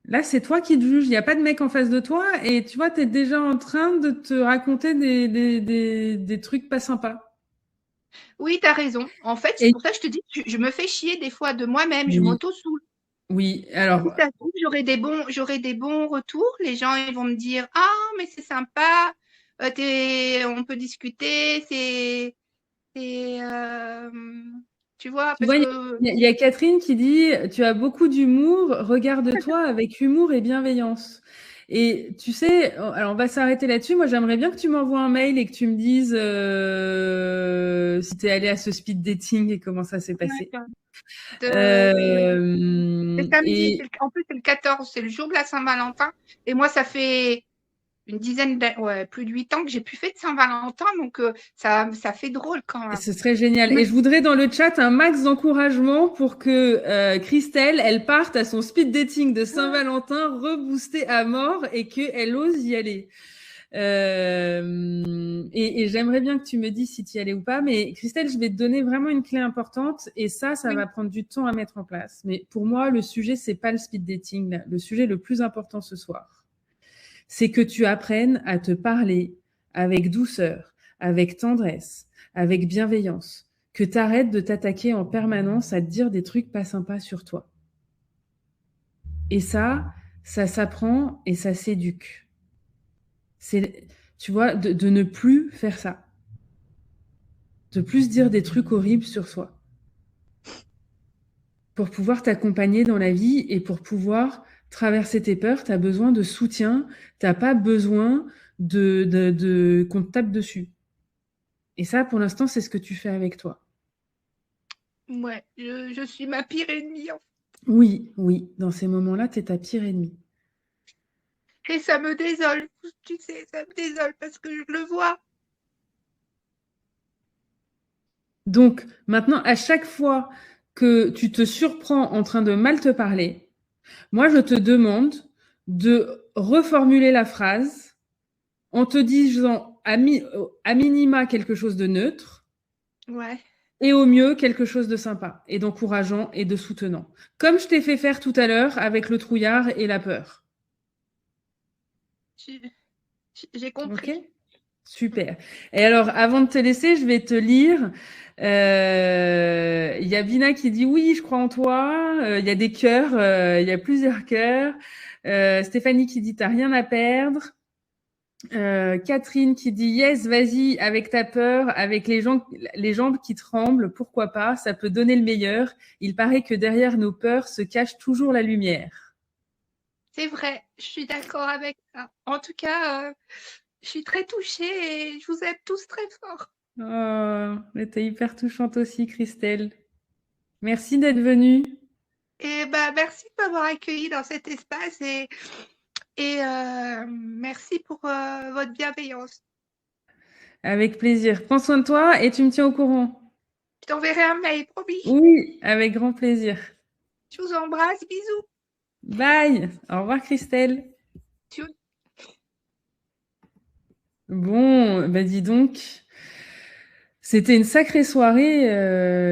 Là, c'est toi qui te juges. Il n'y a pas de mec en face de toi. Et tu vois, tu es déjà en train de te raconter des trucs pas sympas. Oui, tu as raison. En fait, c'est Et pour ça que je te dis, je me fais chier des fois de moi-même, je oui, m'auto-saoule. oui. Si Alors, ça se trouve, j'aurai des bons retours. Les gens, ils vont me dire, ah, mais c'est sympa, on peut discuter, c'est, tu vois, tu parce vois, que, il y a Catherine qui dit, tu as beaucoup d'humour, regarde-toi avec humour et bienveillance. Et tu sais, alors on va s'arrêter là-dessus. Moi, j'aimerais bien que tu m'envoies un mail et que tu me dises si tu es allé à ce speed dating et comment ça s'est passé. c'est samedi, Et en plus, c'est le 14, c'est le jour de la Saint-Valentin. Et moi, ça fait une dizaine d'années, ouais, plus de 8 ans que j'ai plus fait de Saint-Valentin, donc ça fait drôle quand même. ce serait génial. Et je voudrais dans le chat un max d'encouragement pour que Christelle, elle parte à son speed dating de Saint-Valentin reboostée à mort et qu'elle ose y aller. Et j'aimerais bien que tu me dises si tu y allais ou pas. Mais Christelle, je vais te donner vraiment une clé importante et ça Oui, va prendre du temps à mettre en place. Mais pour moi, le sujet, c'est pas le speed dating. Là. Le sujet le plus important ce soir, c'est que tu apprennes à te parler avec douceur, avec tendresse, avec bienveillance, que tu arrêtes de t'attaquer en permanence à te dire des trucs pas sympas sur toi. Et ça s'apprend et ça s'éduque. C'est, tu vois, de ne plus faire ça. De plus dire des trucs horribles sur soi. Pour pouvoir t'accompagner dans la vie et pour pouvoir traverser tes peurs, tu as besoin de soutien, tu n'as pas besoin qu'on te tape dessus. Et ça, pour l'instant, c'est ce que tu fais avec toi. ouais, je suis ma pire ennemie. Oui, oui, dans ces moments-là, tu es ta pire ennemie. Et ça me désole, tu sais, ça me désole parce que je le vois. Donc, maintenant, à chaque fois que tu te surprends en train de mal te parler, moi, je te demande de reformuler la phrase en te disant à minima quelque chose de neutre Ouais. et au mieux quelque chose de sympa et d'encourageant et de soutenant. Comme je t'ai fait faire tout à l'heure avec le trouillard et la peur. J'ai compris. Ok ? Super. Et alors, avant de te laisser, je vais te lire. Il y a Bina qui dit oui, je crois en toi. Il y a des cœurs, il y a plusieurs cœurs. Stéphanie qui dit t'as rien à perdre. Catherine qui dit yes, vas-y avec ta peur, avec les jambes qui tremblent, pourquoi pas, ça peut donner le meilleur. Il paraît que derrière nos peurs se cache toujours la lumière. C'est vrai, je suis d'accord avec ça. En tout cas, Je suis très touchée et je vous aime tous très fort. Oh, mais t'es hyper touchante aussi, Christelle. Merci d'être venue. Et merci de m'avoir accueillie dans cet espace et merci pour votre bienveillance. Avec plaisir. Prends soin de toi et tu me tiens au courant. Je t'enverrai un mail, promis. Oui, avec grand plaisir. Je vous embrasse, bisous. Bye. Au revoir, Christelle. Tchou. Bon, bah dis donc, c'était une sacrée soirée,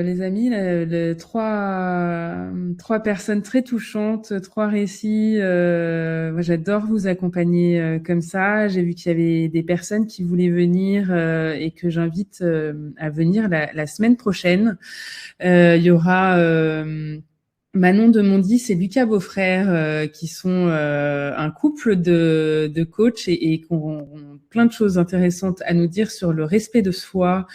les amis. Trois personnes très touchantes, trois récits. Moi, j'adore vous accompagner comme ça. J'ai vu qu'il y avait des personnes qui voulaient venir et que j'invite à venir la semaine prochaine. Il y aura Manon Demondy et Lucas Beaufrère qui sont un couple de coachs et qui ont plein de choses intéressantes à nous dire sur le respect de soi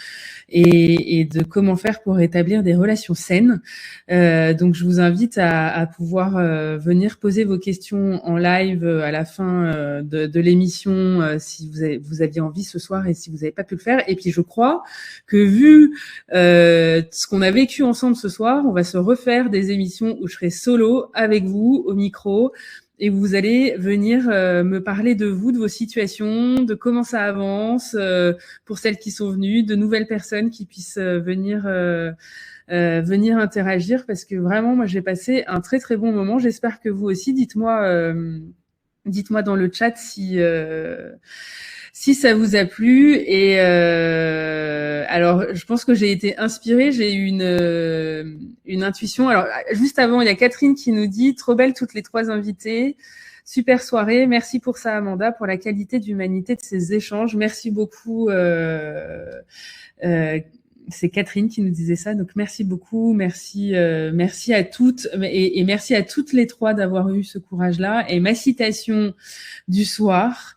et de comment faire pour établir des relations saines. Donc, je vous invite à pouvoir venir poser vos questions en live à la fin de l'émission si vous aviez envie ce soir et si vous n'avez pas pu le faire. Et puis, je crois que vu ce qu'on a vécu ensemble ce soir, on va se refaire des émissions où je serai solo avec vous au micro et vous allez venir me parler de vous, de vos situations, de comment ça avance pour celles qui sont venues, de nouvelles personnes qui puissent venir interagir parce que vraiment, moi, j'ai passé un très, très bon moment. J'espère que vous aussi. Dites-moi dans le chat si ça vous a plu. Et alors, je pense que j'ai été inspirée. J'ai eu une intuition. Alors, juste avant, il y a Catherine qui nous dit « Trop belle toutes les trois invitées. Super soirée. Merci pour ça, Amanda, pour la qualité d'humanité de ces échanges. Merci beaucoup. » c'est Catherine qui nous disait ça, donc merci beaucoup, merci à toutes et merci à toutes les trois d'avoir eu ce courage-là. Et ma citation du soir,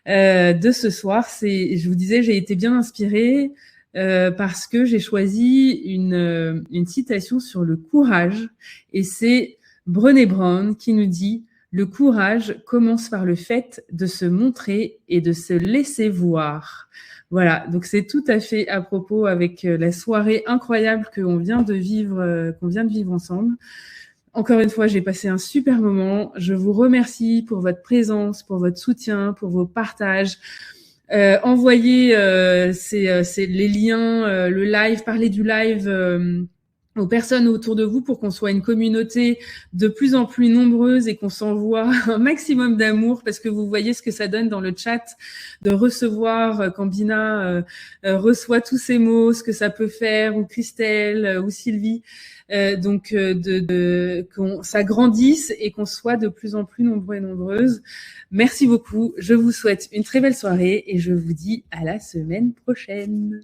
de ce soir, c'est, je vous disais, j'ai été bien inspirée parce que j'ai choisi une citation sur le courage et c'est Brené Brown qui nous dit « Le courage commence par le fait de se montrer et de se laisser voir ». Voilà, donc c'est tout à fait à propos avec la soirée incroyable qu'on vient de vivre ensemble. Encore une fois, j'ai passé un super moment. Je vous remercie pour votre présence, pour votre soutien, pour vos partages. Envoyez les liens, le live, parlez du live aux personnes autour de vous pour qu'on soit une communauté de plus en plus nombreuse et qu'on s'envoie un maximum d'amour parce que vous voyez ce que ça donne dans le chat de recevoir quand Bina reçoit tous ces mots, ce que ça peut faire, ou Christelle, ou Sylvie. Donc qu'on ça grandisse et qu'on soit de plus en plus nombreux et nombreuses. Merci beaucoup. Je vous souhaite une très belle soirée et je vous dis à la semaine prochaine.